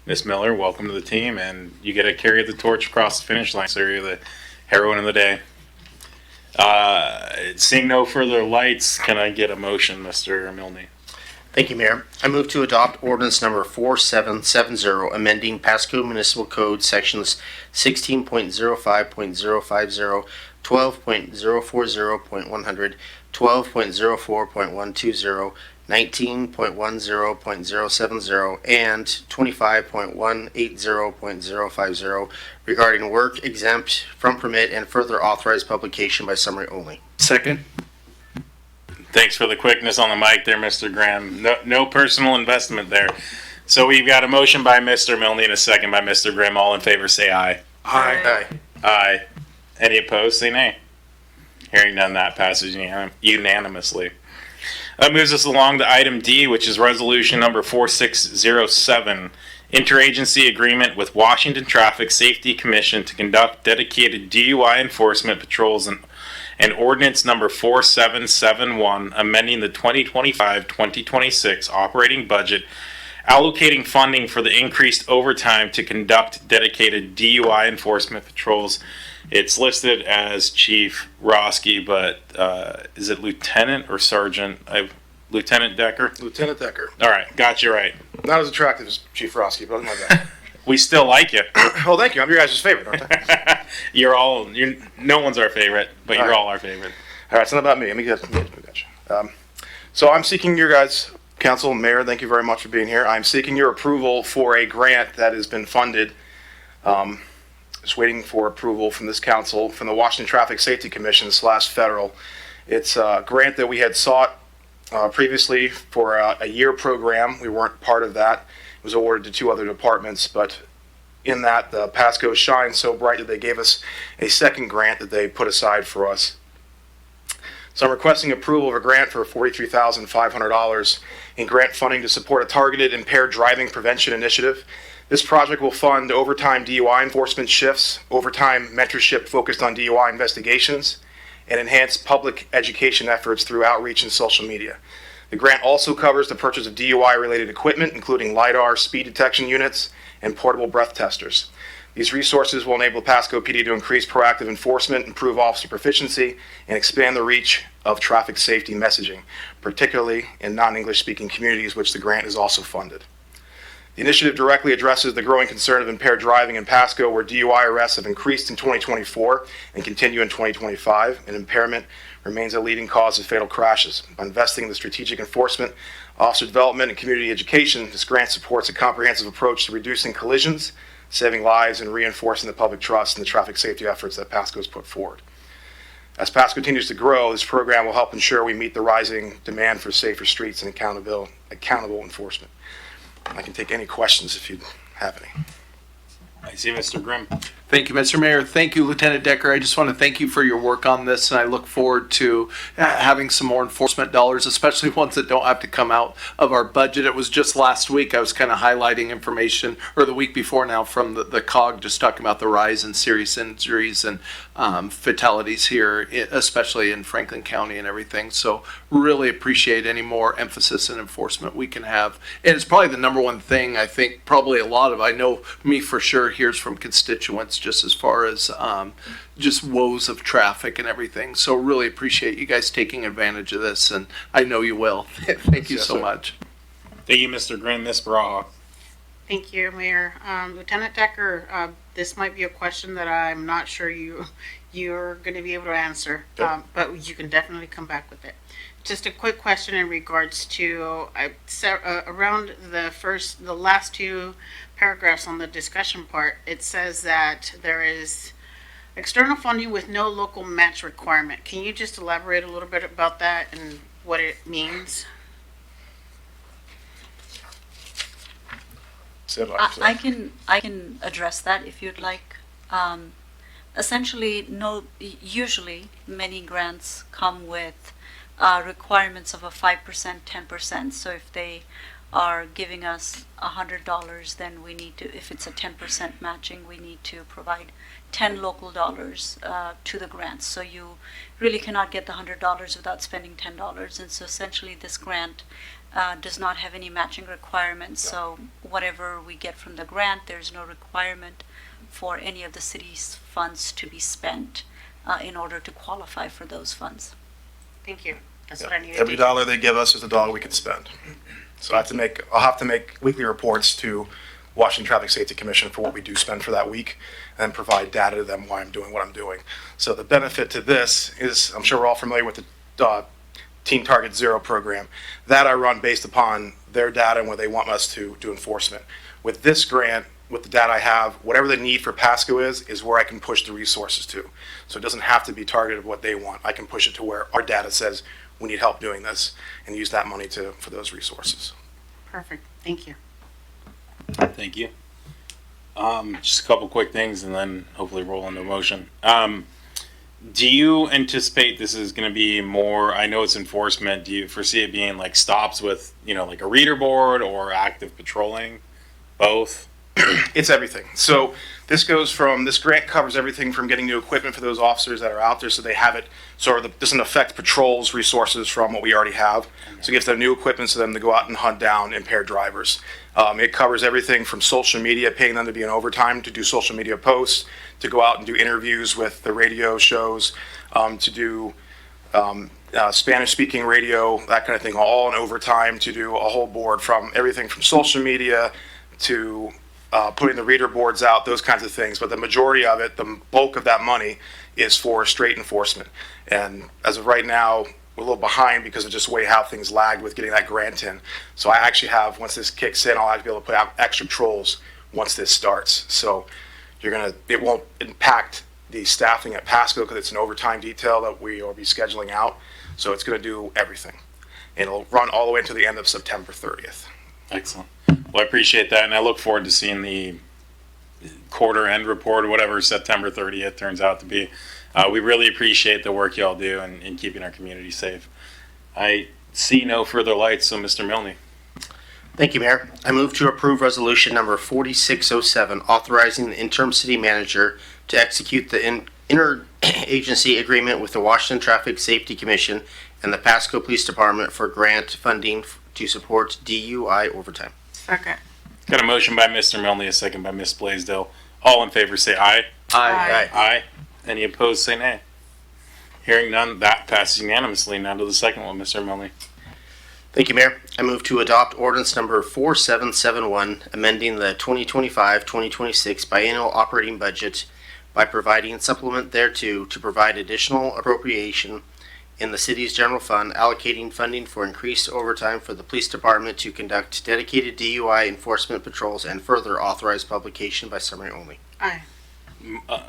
Ms. Miller, welcome to the team. And you get to carry the torch across the finish line. So you're the heroine of the day. Seeing no further lights, can I get a motion, Mr. Milne? Thank you, Mayor. I move to adopt ordinance number 4770, amending Pasco Municipal Code sections 16.05.050, 12.040.100, 12.04.120, 19.10.070, and 25.180.050 regarding work exempt from permit and further authorized publication by summary only. Second. Thanks for the quickness on the mic there, Mr. Graham. No personal investment there. So we've got a motion by Mr. Milne and a second by Mr. Grimm. All in favor, say aye. Aye. Aye. Any opposed, say nay. Hearing none, that passes unanimously. That moves us along to item D, which is resolution number 4607, interagency agreement with Washington Traffic Safety Commission to conduct dedicated DUI enforcement patrols and ordinance number 4771, amending the 2025-2026 operating budget, allocating funding for the increased overtime to conduct dedicated DUI enforcement patrols. It's listed as Chief Roski, but is it Lieutenant or Sergeant? Lieutenant Decker? Lieutenant Decker. All right, got you right. Not as attractive as Chief Roski, but not bad. We still like you. Well, thank you. I'm your guys' favorite, aren't I? No one's our favorite, but you're all our favorite. All right, it's not about me. Let me get you. So I'm seeking your guys' council, mayor, thank you very much for being here. I'm seeking your approval for a grant that has been funded. Just waiting for approval from this council, from the Washington Traffic Safety Commission / federal. It's a grant that we had sought previously for a year program. We weren't part of that. It was awarded to 2 other departments, but in that, the Pasco shines so bright that they gave us a second grant that they put aside for us. So I'm requesting approval of a grant for $43,500 in grant funding to support a targeted impaired driving prevention initiative. This project will fund overtime DUI enforcement shifts, overtime mentorship focused on DUI investigations, and enhance public education efforts through outreach and social media. The grant also covers the purchase of DUI-related equipment, including LiDAR speed detection units and portable breath testers. These resources will enable Pasco PD to increase proactive enforcement, improve officer proficiency, and expand the reach of traffic safety messaging, particularly in non-English speaking communities, which the grant is also funded. The initiative directly addresses the growing concern of impaired driving in Pasco, where DUI arrests have increased in 2024 and continue in 2025, and impairment remains a leading cause of fatal crashes. By investing in the strategic enforcement, officer development, and community education, this grant supports a comprehensive approach to reducing collisions, saving lives, and reinforcing the public trust in the traffic safety efforts that Pasco has put forward. As Pasco continues to grow, this program will help ensure we meet the rising demand for safer streets and accountable enforcement. I can take any questions if you have any. I see Mr. Grimm. Thank you, Mr. Mayor. Thank you, Lieutenant Decker. I just want to thank you for your work on this, and I look forward to having some more enforcement dollars, especially ones that don't have to come out of our budget. It was just last week I was kind of highlighting information, or the week before now, from the COG, just talking about the rise in serious injuries and fatalities here, especially in Franklin County and everything. So really appreciate any more emphasis and enforcement we can have. And it's probably the number one thing I think probably a lot of, I know me for sure hears from constituents just as far as just woes of traffic and everything. So really appreciate you guys taking advantage of this, and I know you will. Thank you so much. Thank you, Mr. Green. Ms. Baraha. Thank you, Mayor. Lieutenant Decker, this might be a question that I'm not sure you're going to be able to answer, but you can definitely come back with it. Just a quick question in regards to around the last two paragraphs on the discussion part. It says that there is external funding with no local match requirement. Can you just elaborate a little bit about that and what it means? I can address that if you'd like. Essentially, usually many grants come with requirements of a 5%, 10%. So if they are giving us $100, then we need to, if it's a 10% matching, we need to provide 10 local dollars to the grants. So you really cannot get the $100 without spending $10. And so essentially this grant does not have any matching requirements. So whatever we get from the grant, there's no requirement for any of the city's funds to be spent in order to qualify for those funds. Thank you. That's what I needed. Every dollar they give us is a dollar we can spend. So I'll have to make weekly reports to Washington Traffic Safety Commission for what we do spend for that week, and provide data to them why I'm doing what I'm doing. So the benefit to this is, I'm sure we're all familiar with the Teen Target Zero program. That I run based upon their data and where they want us to do enforcement. With this grant, with the data I have, whatever the need for Pasco is where I can push the resources to. So it doesn't have to be targeted what they want. I can push it to where our data says we need help doing this, and use that money for those resources. Perfect. Thank you. Thank you. Just a couple quick things and then hopefully roll into motion. Do you anticipate this is going to be more, I know it's enforcement, do you foresee it being like stops with, like a reader board or active patrolling? Both? It's everything. So this grant covers everything from getting new equipment for those officers that are out there so they have it, so it doesn't affect patrols resources from what we already have. So it gives them new equipment so them to go out and hunt down impaired drivers. It covers everything from social media, paying them to be in overtime to do social media posts, to go out and do interviews with the radio shows, to do Spanish-speaking radio, that kind of thing, all in overtime, to do a whole board from everything from social media to putting the reader boards out, those kinds of things. But the majority of it, the bulk of that money, is for straight enforcement. And as of right now, we're a little behind because of just the way how things lagged with getting that grant in. So I actually have, once this kicks in, I'll have to be able to put out extra patrols once this starts. So it won't impact the staffing at Pasco because it's an overtime detail that we will be scheduling out. So it's going to do everything. And it'll run all the way until the end of September 30th. Excellent. Well, I appreciate that, and I look forward to seeing the quarter end report or whatever September 30th turns out to be. We really appreciate the work y'all do in keeping our community safe. I see no further lights, so Mr. Milne. Thank you, Mayor. I move to approve resolution number 4607, authorizing the interim city manager to execute the interagency agreement with the Washington Traffic Safety Commission and the Pasco Police Department for grant funding to support DUI overtime. Second. Got a motion by Mr. Milne, a second by Ms. Blaisdell. All in favor say aye. Aye. Aye. Any opposed say nay. Hearing none, that passes unanimously. Now to the second one, Mr. Milne. Thank you, Mayor. I move to adopt ordinance number 4771, amending the 2025-2026 biennial operating budget by providing supplement thereto to provide additional appropriation in the city's general fund, allocating funding for increased overtime for the police department to conduct dedicated DUI enforcement patrols, and further authorize publication by summary only. Aye.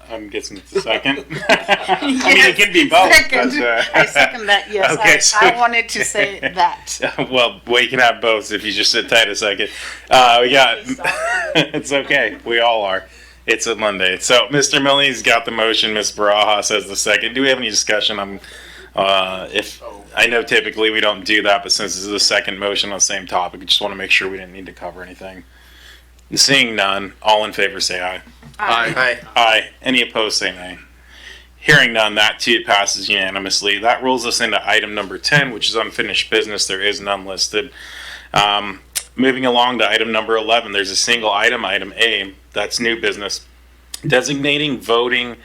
I'm guessing it's a second. I mean, it can be both. Second. But, I second that, yes. Okay, so- I wanted to say that. well, you can have both if you just sit tight a second. We got, it's okay. We all are. It's a Monday. So Mr. Milne's got the motion. Ms. Barajas has the second. Do we have any discussion on if I know typically we don't do that, but since this is the second motion on the same topic, I just want to make sure we didn't need to cover anything. Seeing none, all in favor say aye. Aye. Aye. Any opposed say nay. Hearing none, that too passes unanimously. That rolls us into item number 10, which is unfinished business. There is none listed. Moving along to item number 11, there's a single item, item A, that's new business. Designating voting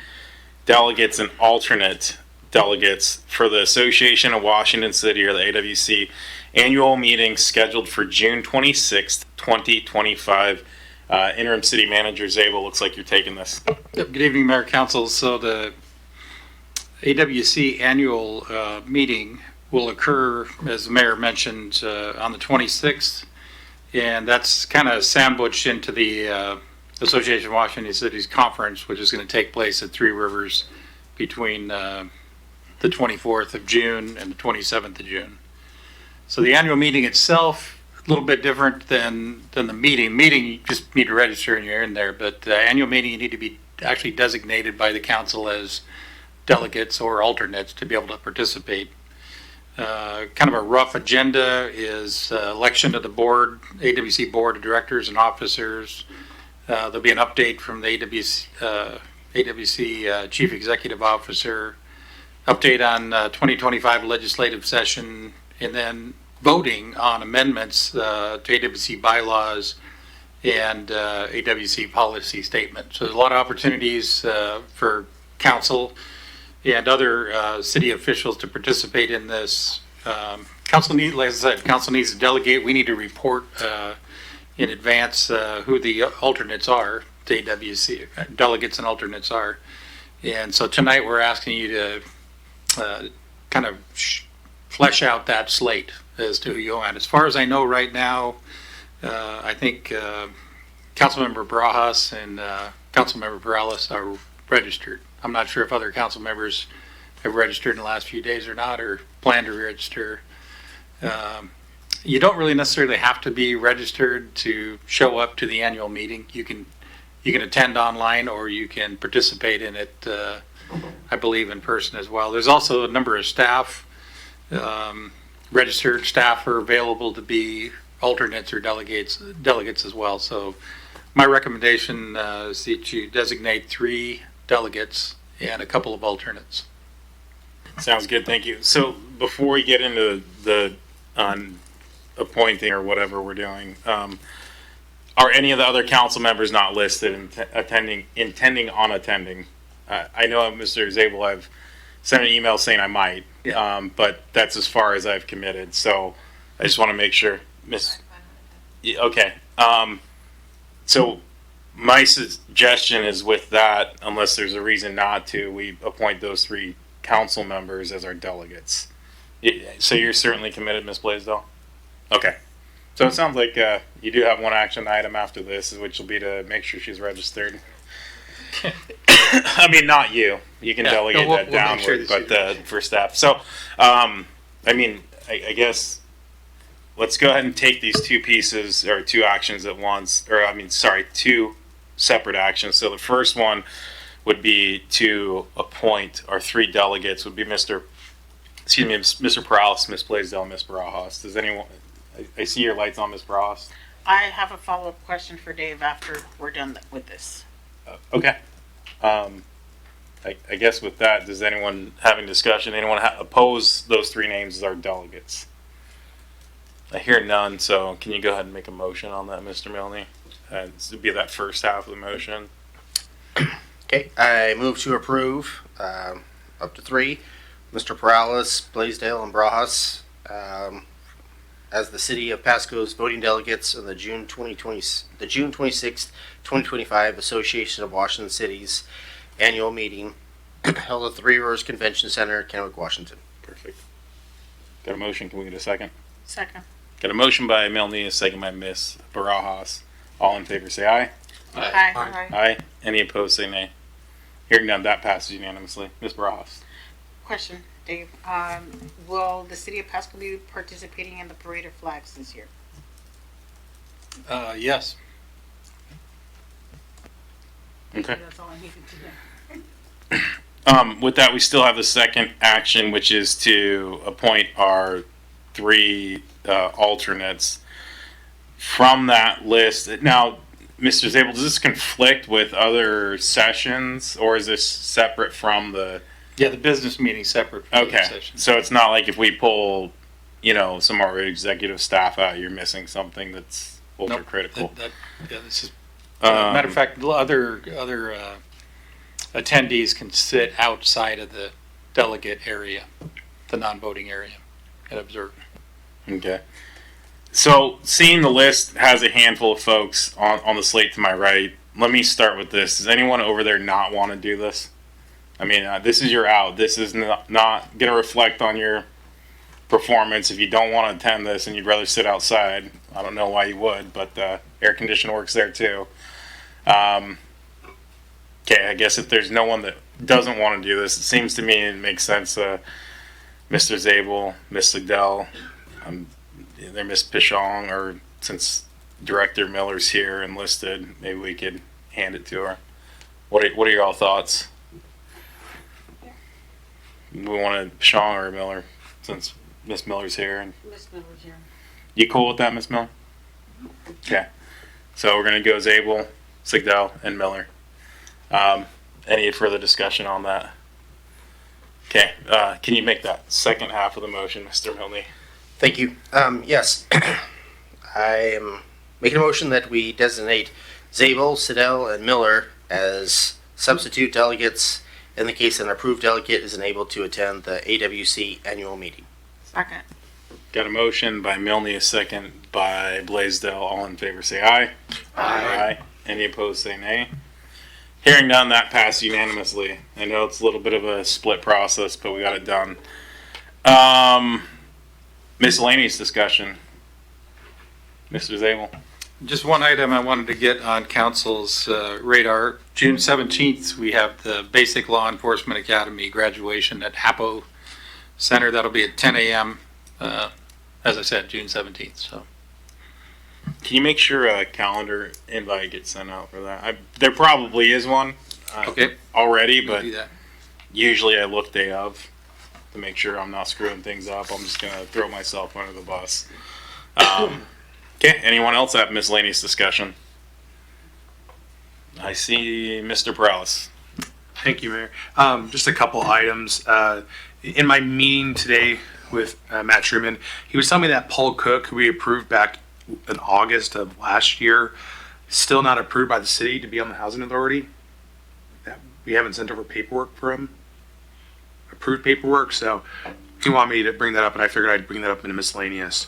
delegates and alternate delegates for the Association of Washington City, or the AWC, annual meeting scheduled for June 26th, 2025. Interim City Manager Zabel, looks like you're taking this. Good evening, Mayor, Council. So the AWC annual meeting will occur, as the mayor mentioned, on the 26th, and that's kind of sandwiched into the Association of Washington Cities Conference, which is going to take place at Three Rivers between the 24th of June and the 27th of June. So the annual meeting itself, a little bit different than the meeting. Meeting, you just need to register and you're in there, but the annual meeting, you need to be actually designated by the council as delegates or alternates to be able to participate. Kind of a rough agenda is election of the board, AWC board of directors and officers. There'll be an update from the AWC chief executive officer, update on 2025 legislative session, and then voting on amendments to AWC bylaws and AWC policy statement. So there's a lot of opportunities for council and other city officials to participate in this. Council needs, like I said, council needs to delegate. We need to report in advance who the alternates are to AWC, delegates and alternates are. And so tonight we're asking you to kind of flesh out that slate as to who you want. As far as I know right now, I think Councilmember Barajas and Councilmember Perales are registered. I'm not sure if other council members have registered in the last few days or not, or plan to register. You don't really necessarily have to be registered to show up to the annual meeting. You can attend online, or you can participate in it, I believe, in person as well. There's also a number of staff, registered staff are available to be alternates or delegates as well. So my recommendation is that you designate 3 delegates and a couple of alternates. Sounds good, thank you. So before we get into the appointing or whatever we're doing, are any of the other council members not listed and intending on attending? I know, Mr. Zabel, I've sent an email saying I might, but that's as far as I've committed. So I just want to make sure, Okay. So my suggestion is, with that, unless there's a reason not to, we appoint those 3 council members as our delegates. So you're certainly committed, Ms. Blaisdell? Okay. So it sounds like you do have one action item after this, which will be to make sure she's registered. I mean, not you. You can delegate that downward, but for staff. So, I mean, I guess let's go ahead and take these 2 pieces, or 2 actions at once, or 2 separate actions. So the first one would be to appoint our 3 delegates. Would be Mr. Perales, Ms. Blaisdell, and Ms. Barajas. Does anyone? I see your lights on, Ms. Barajas. I have a follow-up question for Dave after we're done with this. Okay. I guess with that, does anyone having discussion? Anyone oppose those 3 names as our delegates? I hear none. So can you go ahead and make a motion on that, Mr. Milne? This would be that first half of the motion. Okay, I move to approve up to 3, Mr. Perales, Blaisdell, and Barajas, as the City of Pasco's voting delegates in the June 26th, 2025 Association of Washington Cities annual meeting held at the Three Rivers Convention Center, Kennewick, Washington. Perfect. Got a motion? Can we get a second? Second. Got a motion by Milne, a second by Ms. Barajas. All in favor say aye. Aye. Aye. Any opposed say nay. Hearing none, that passes unanimously. Ms. Barajas. Question, Dave. Will the city of Pasco be participating in the parade of flags this year? Yes. Okay. That's all I needed to hear. With that, we still have the second action, which is to appoint our 3 alternates. From that list, now, Mr. Zabel, does this conflict with other sessions, or is this separate from the? Yeah, the business meeting's separate from the Okay, session. so it's not like if we pull, some of our executive staff out, you're missing something that's ultra critical. Yeah, this is, matter of fact, other attendees can sit outside of the delegate area, the non-voting area, and observe. Okay. So seeing the list has a handful of folks on the slate to my right. Let me start with this. Does anyone over there not want to do this? I mean, this is your out. This is not going to reflect on your performance. If you don't want to attend this and you'd rather sit outside, I don't know why you would, but air condition works there too. Okay, I guess if there's no one that doesn't want to do this, it seems to me it makes sense. Mr. Zabel, Miss Liddell, there Miss Pichon, or since Director Miller's here and listed, maybe we could hand it to her. What are your all thoughts? We want Pichon or Miller, since Miss Miller's here. And Miss Miller's here. you cool with that, Miss Miller? Okay. So we're gonna go Zabel, Sigdell, and Miller. Any further discussion on that? Okay. Can you make that second half of the motion, Mr. Milne? Thank you. Yes, I am making a motion that we designate Zabel, Siddell, and Miller as substitute delegates in the case an approved delegate is unable to attend the AWC annual meeting. Second. Got a motion by Milne, a second by Blaisdell. All in favor say aye. Aye. Any opposed say nay. Hearing none, that passed unanimously. I know it's a little bit of a split process, but we got it done. Miscellaneous discussion. Mr. Zabel. Just one item I wanted to get on council's radar. June 17th, we have the Basic Law Enforcement Academy graduation at Hapo Center. That'll be at 10 a.m. As I said, June 17th. So, Can you make sure a calendar invite gets sent out for that? There probably is one okay, already, we'll but do that. usually I look day of to make sure I'm not screwing things up. I'm just going to throw myself under the bus. Okay, anyone else have miscellaneous discussion? I see Mr. Perales. Thank you, Mayor. Just a couple items. In my meeting today with Matt Truman, he was telling me that Paul Cook, who we approved back in August of last year, still not approved by the city to be on the housing authority. We haven't sent over paperwork for him, approved paperwork. So he wanted me to bring that up, and I figured I'd bring that up in a miscellaneous.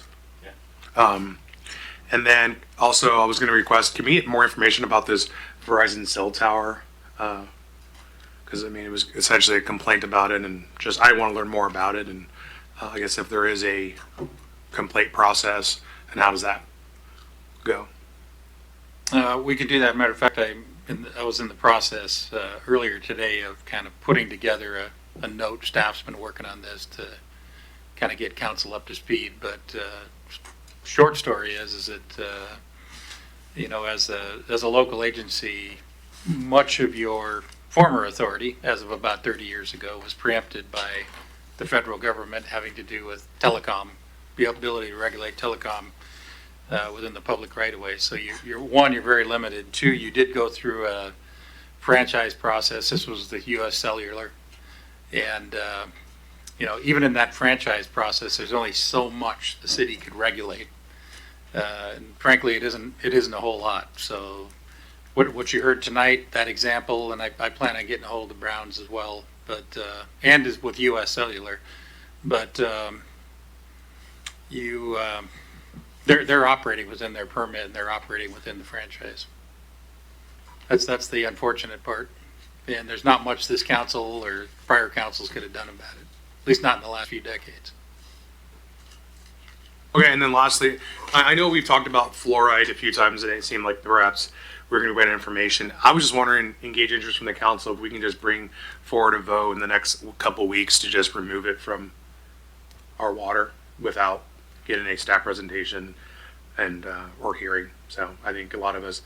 And then also I was going to request, can we get more information about this Verizon cell tower? Because I mean, it was essentially a complaint about it, and just I want to learn more about it, and I guess if there is a complaint process, and how does that go? We could do that. Matter of fact, I was in the process earlier today of kind of putting together a note. Staff's been working on this to kind of get council up to speed. But short story is that as a local agency, much of your former authority, as of about 30 years ago, was preempted by the federal government having to do with telecom, the ability to regulate telecom within the public right of way. So you're very limited. Two, you did go through a franchise process. This was the U.S. Cellular. And, even in that franchise process, there's only so much the city could regulate. And frankly, it isn't a whole lot. So what you heard tonight, that example, and I plan on getting a hold of Browns as well, but and is with U.S. Cellular. But they're operating within their permit, and they're operating within the franchise. That's the unfortunate part. And there's not much this council or prior councils could have done about it, at least not in the last few decades. Okay, and then lastly, I know we've talked about fluoride a few times, and it seemed like perhaps we're going to get information. I was just wondering, engage interest from the council, if we can just bring forward a vote in the next couple weeks to just remove it from our water without getting a staff presentation and or hearing. So I think a lot of us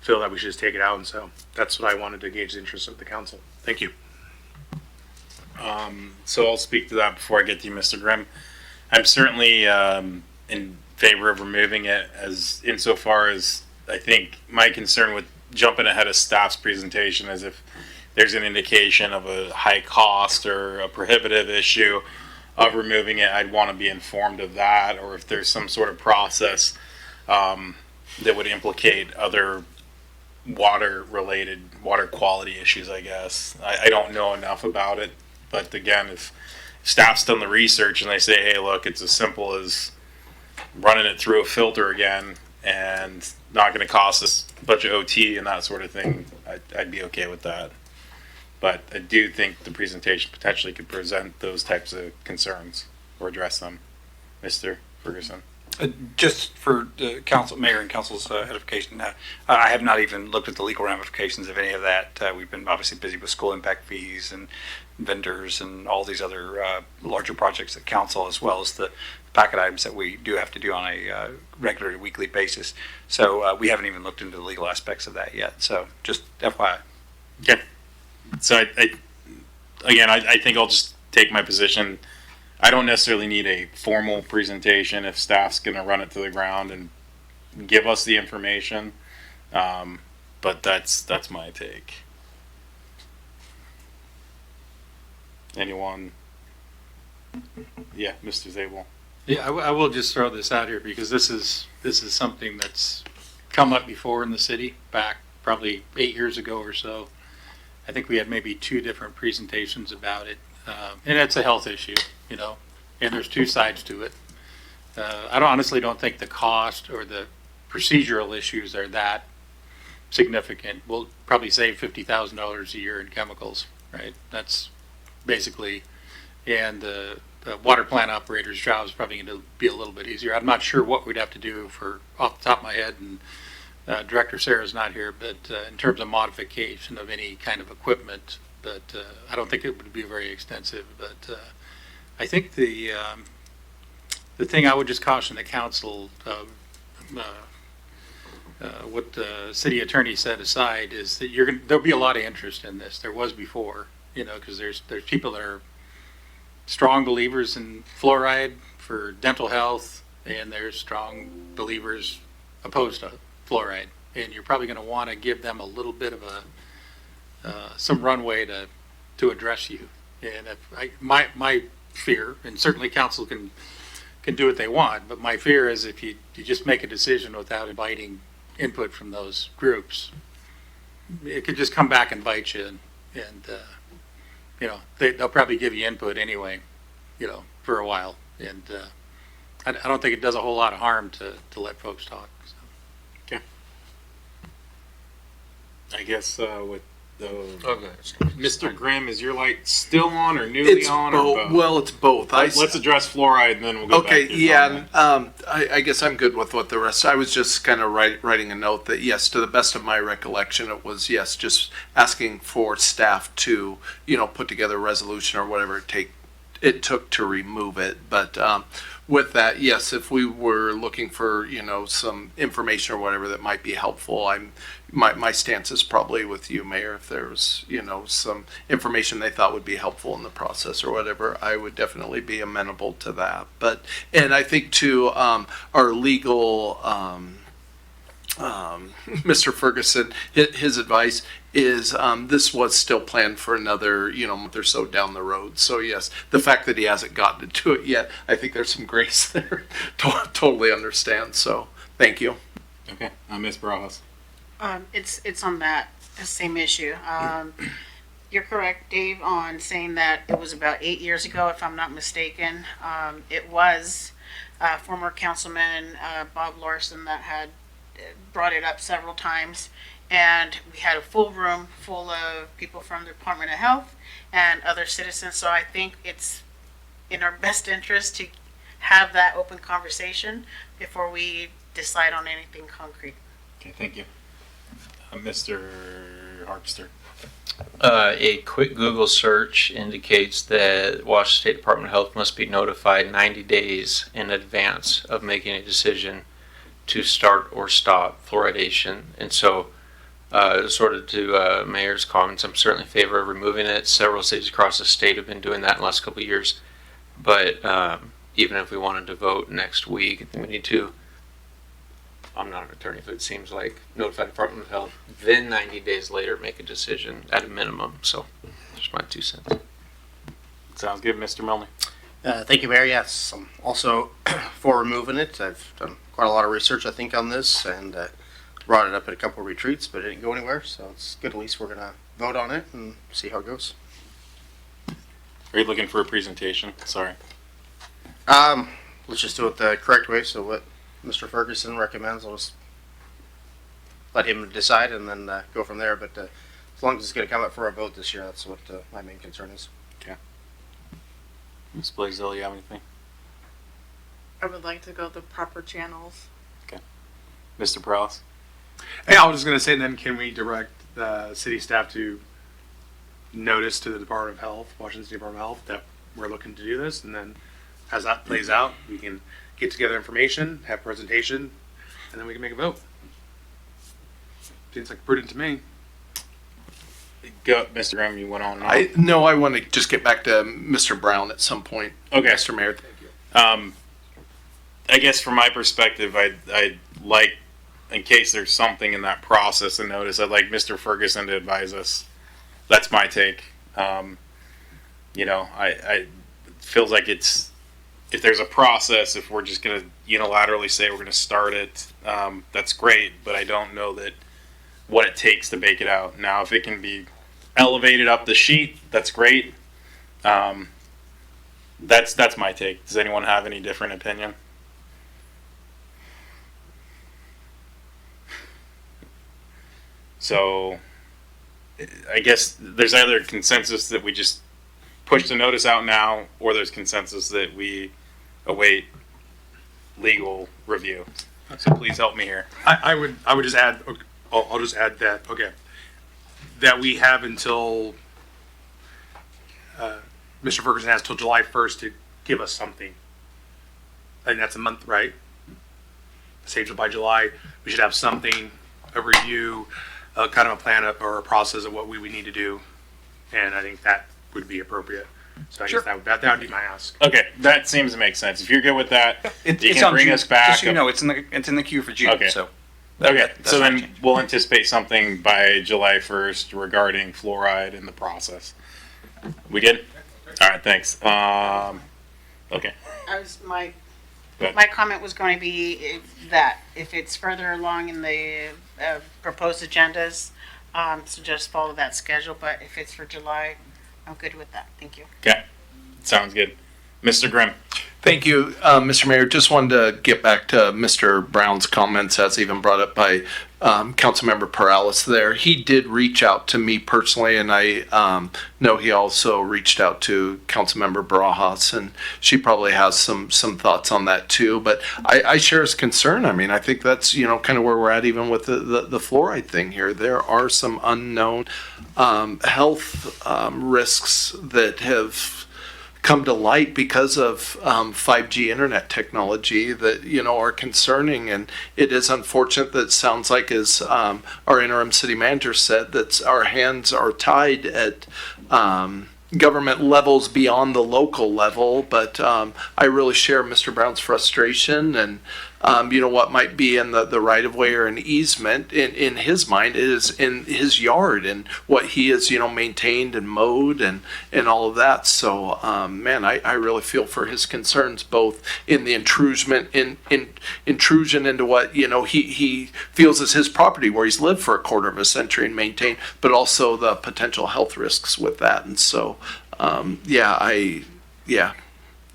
feel that we should just take it out, and so that's what I wanted to gauge the interest of the council. Thank you. So I'll speak to that before I get to you, Mr. Grimm. I'm certainly in favor of removing it, as insofar as I think my concern with jumping ahead of staff's presentation is if there's an indication of a high cost or a prohibitive issue of removing it, I'd want to be informed of that, or if there's some sort of process that would implicate other water quality issues, I guess. I don't know enough about it, but again, if staff's done the research and they say, hey, look, it's as simple as running it through a filter again and not going to cost us a bunch of OT and that sort of thing, I'd be okay with that. But I do think the presentation potentially could present those types of concerns or address them. Mr. Ferguson. Just for the council, mayor and council's edification, I have not even looked at the legal ramifications of any of that. We've been obviously busy with school impact fees and vendors and all these other larger projects at council, as well as the packet items that we do have to do on a regular weekly basis. So we haven't even looked into the legal aspects of that yet. So just FYI. Okay. So I think I'll just take my position. I don't necessarily need a formal presentation if staff's going to run it to the ground and give us the information. But that's my take. Anyone? Yeah, Mr. Zabel. Yeah, I will just throw this out here because this is something that's come up before in the city back probably 8 years ago or so. I think we had maybe 2 different presentations about it. And it's a health issue, and there's 2 sides to it. I honestly don't think the cost or the procedural issues are that significant. We'll probably save $50,000 a year in chemicals, right? That's basically, and the water plant operator's job is probably going to be a little bit easier. I'm not sure what we'd have to do for off the top of my head, and Director Sarah's not here, but in terms of modification of any kind of equipment, but I don't think it would be very extensive. But I think the thing I would just caution the council, what the city attorney set aside, is that there'll be a lot of interest in this. There was before, because there's people that are strong believers in fluoride for dental health, and there's strong believers opposed to fluoride, and you're probably going to want to give them a little bit of some runway to address you. And my fear, and certainly council can do what they want, but my fear is if you just make a decision without inviting input from those groups, it could just come back and bite you, and they'll probably give you input anyway, for a while, and I don't think it does a whole lot of harm to let folks talk. So. Okay. I guess with Mr. Grimm, is your light still on or newly on? Or both? Well, it's both. Let's address fluoride and then we'll go back to yeah. I guess I'm good with what the rest. I was just kind of writing a note that yes, to the best of my recollection, it was yes, just asking for staff to put together a resolution or whatever it took to remove it. But with that, yes, if we were looking for some information or whatever that might be helpful, my stance is probably with you, Mayor. If there's some information they thought would be helpful in the process or whatever, I would definitely be amenable to that. And I think to our legal Mr. Ferguson, his advice is this was still planned for another month or so down the road. So yes, the fact that he hasn't gotten to it yet, I think there's some grace there. Totally understand. So thank you. Okay, Ms. Barajas. It's on that same issue. You're correct, Dave, on saying that it was about 8 years ago, if I'm not mistaken. It was former councilman Bob Larson that had brought it up several times, and we had a full room full of people from the Department of Health and other citizens. So I think it's in our best interest to have that open conversation before we decide on anything concrete. Okay, thank you. Mr. Harpster. A quick Google search indicates that Washington State Department of Health must be notified 90 days in advance of making a decision to start or stop fluoridation. And so Sort of to Mayor's comments, I'm certainly in favor of removing it. Several cities across the state have been doing that in the last couple of years. But even if we wanted to vote next week, I think we need to, I'm not an attorney, but it seems like notify the Department of Health, then 90 days later make a decision at a minimum. So just my 2 cents. Sounds good, Mr. Milne. Thank you, Mayor. Yes, I'm also for removing it. I've done quite a lot of research, I think, on this, and brought it up at a couple of retreats, but it didn't go anywhere. So it's good. At least we're gonna vote on it and see how it goes. Are you looking for a presentation? Sorry. Let's just do it the correct way. So what Mr. Ferguson recommends, I'll just let him decide and then go from there. But as long as it's going to come up for a vote this year, that's what my main concern is. Okay. Ms. Blaisdell, you have anything? I would like to go the proper channels. Okay. Mr. Prowse? Hey, I was just gonna say, then can we direct the city staff to notice to the Department of Health, Washington State Department of Health, that we're looking to do this, and then as that plays out, we can get together information, have presentation, and then we can make a vote. Seems like prudent to me. Go, Mr. Grimm, you went on. and on. No, I want to just get back to Mr. Brown at some point. Okay. Mr. Mayor, thank you. I guess from my perspective, I'd like, in case there's something in that process and notice, I'd like Mr. Ferguson to advise us. That's my take. You know, I feels like it's, if there's a process, if we're just going to unilaterally say we're going to start it, that's great, but I don't know that what it takes to bake it out. Now, if it can be elevated up the sheet, that's great. That's my take. Does anyone have any different opinion? So, I guess there's either consensus that we just push the notice out now, or there's consensus that we await legal review. So please help me here. I would just add, I'll just add that, okay, that we have until, Mr. Ferguson has till July 1st to give us something. I think that's a month, right? Say by July, we should have something, a review, kind of a plan or a process of what we would need to do. And I think that would be appropriate. So I Sure. guess that would be my ask. Okay, that seems to make sense. If you're good with that, you It's can on bring June. us back. Just so you know, it's in the queue for June. Okay. So Okay, that's so not then changed. we'll anticipate something by July 1st regarding fluoride and the process. We good? All right, thanks. Okay. Go ahead. My comment was going to be that if it's further along in the proposed agendas, so just follow that schedule, but if it's for July, I'm good with that. Thank you. Okay, sounds good. Mr. Grimm. Thank you, Mr. Mayor. Just wanted to get back to Mr. Brown's comments, as even brought up by Councilmember Perales there. He did reach out to me personally, and I know he also reached out to Councilmember Barajas, and she probably has some thoughts on that too. But I share his concern. I mean, I think that's, kind of where we're at even with the fluoride thing here. There are some unknown health risks that have come to light because of 5G internet technology that are concerning, and it is unfortunate that it sounds like, as our interim city manager said, that our hands are tied at government levels beyond the local level. But I really share Mr. Brown's frustration, and what might be in the right of way or an easement in his mind is in his yard and what he has maintained and mowed and all of that. So man, I really feel for his concerns, both in the intrusion into what he feels is his property where he's lived for a quarter of a century and maintained, but also the potential health risks with that. And so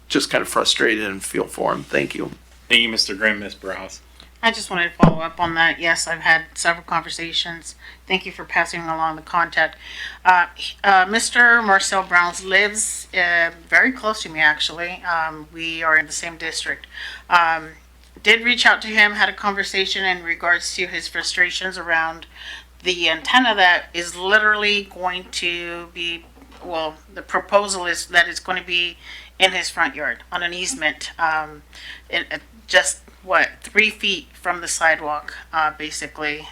just kind of frustrated and feel for him. Thank you. Thank you, Mr. Grimm. Ms. Barajas. I just wanted to follow up on that. Yes, I've had several conversations. Thank you for passing along the contact. Mr. Marcel Browns lives very close to me, actually. We are in the same district. Did reach out to him, had a conversation in regards to his frustrations around the antenna that is literally going to be well, the proposal is that it's going to be in his front yard on an easement, just what, 3 feet from the sidewalk, basically.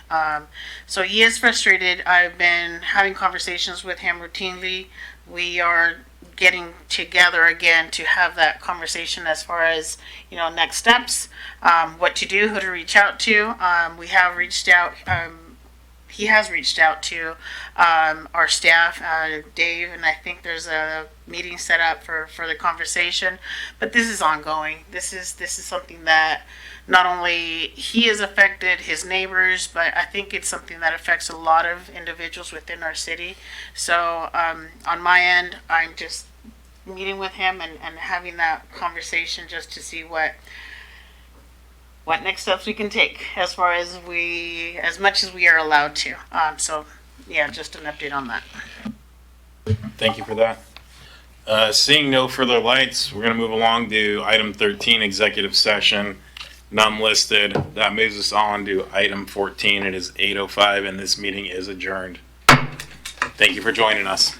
So he is frustrated. I've been having conversations with him routinely. We are getting together again to have that conversation as far as, next steps, what to do, who to reach out to. We have reached out, he has reached out to our staff, Dave, and I think there's a meeting set up for the conversation. But this is ongoing. This is something that not only he is affected, his neighbors, but I think it's something that affects a lot of individuals within our city. So on my end, I'm just meeting with him and having that conversation just to see what next steps we can take as far as much as we are allowed to. So yeah, just an update on that. Thank you for that. Seeing no further lights, we're going to move along to item 13, executive session. None listed. That moves us on to item 14. It is 8:05 and this meeting is adjourned. Thank you for joining us.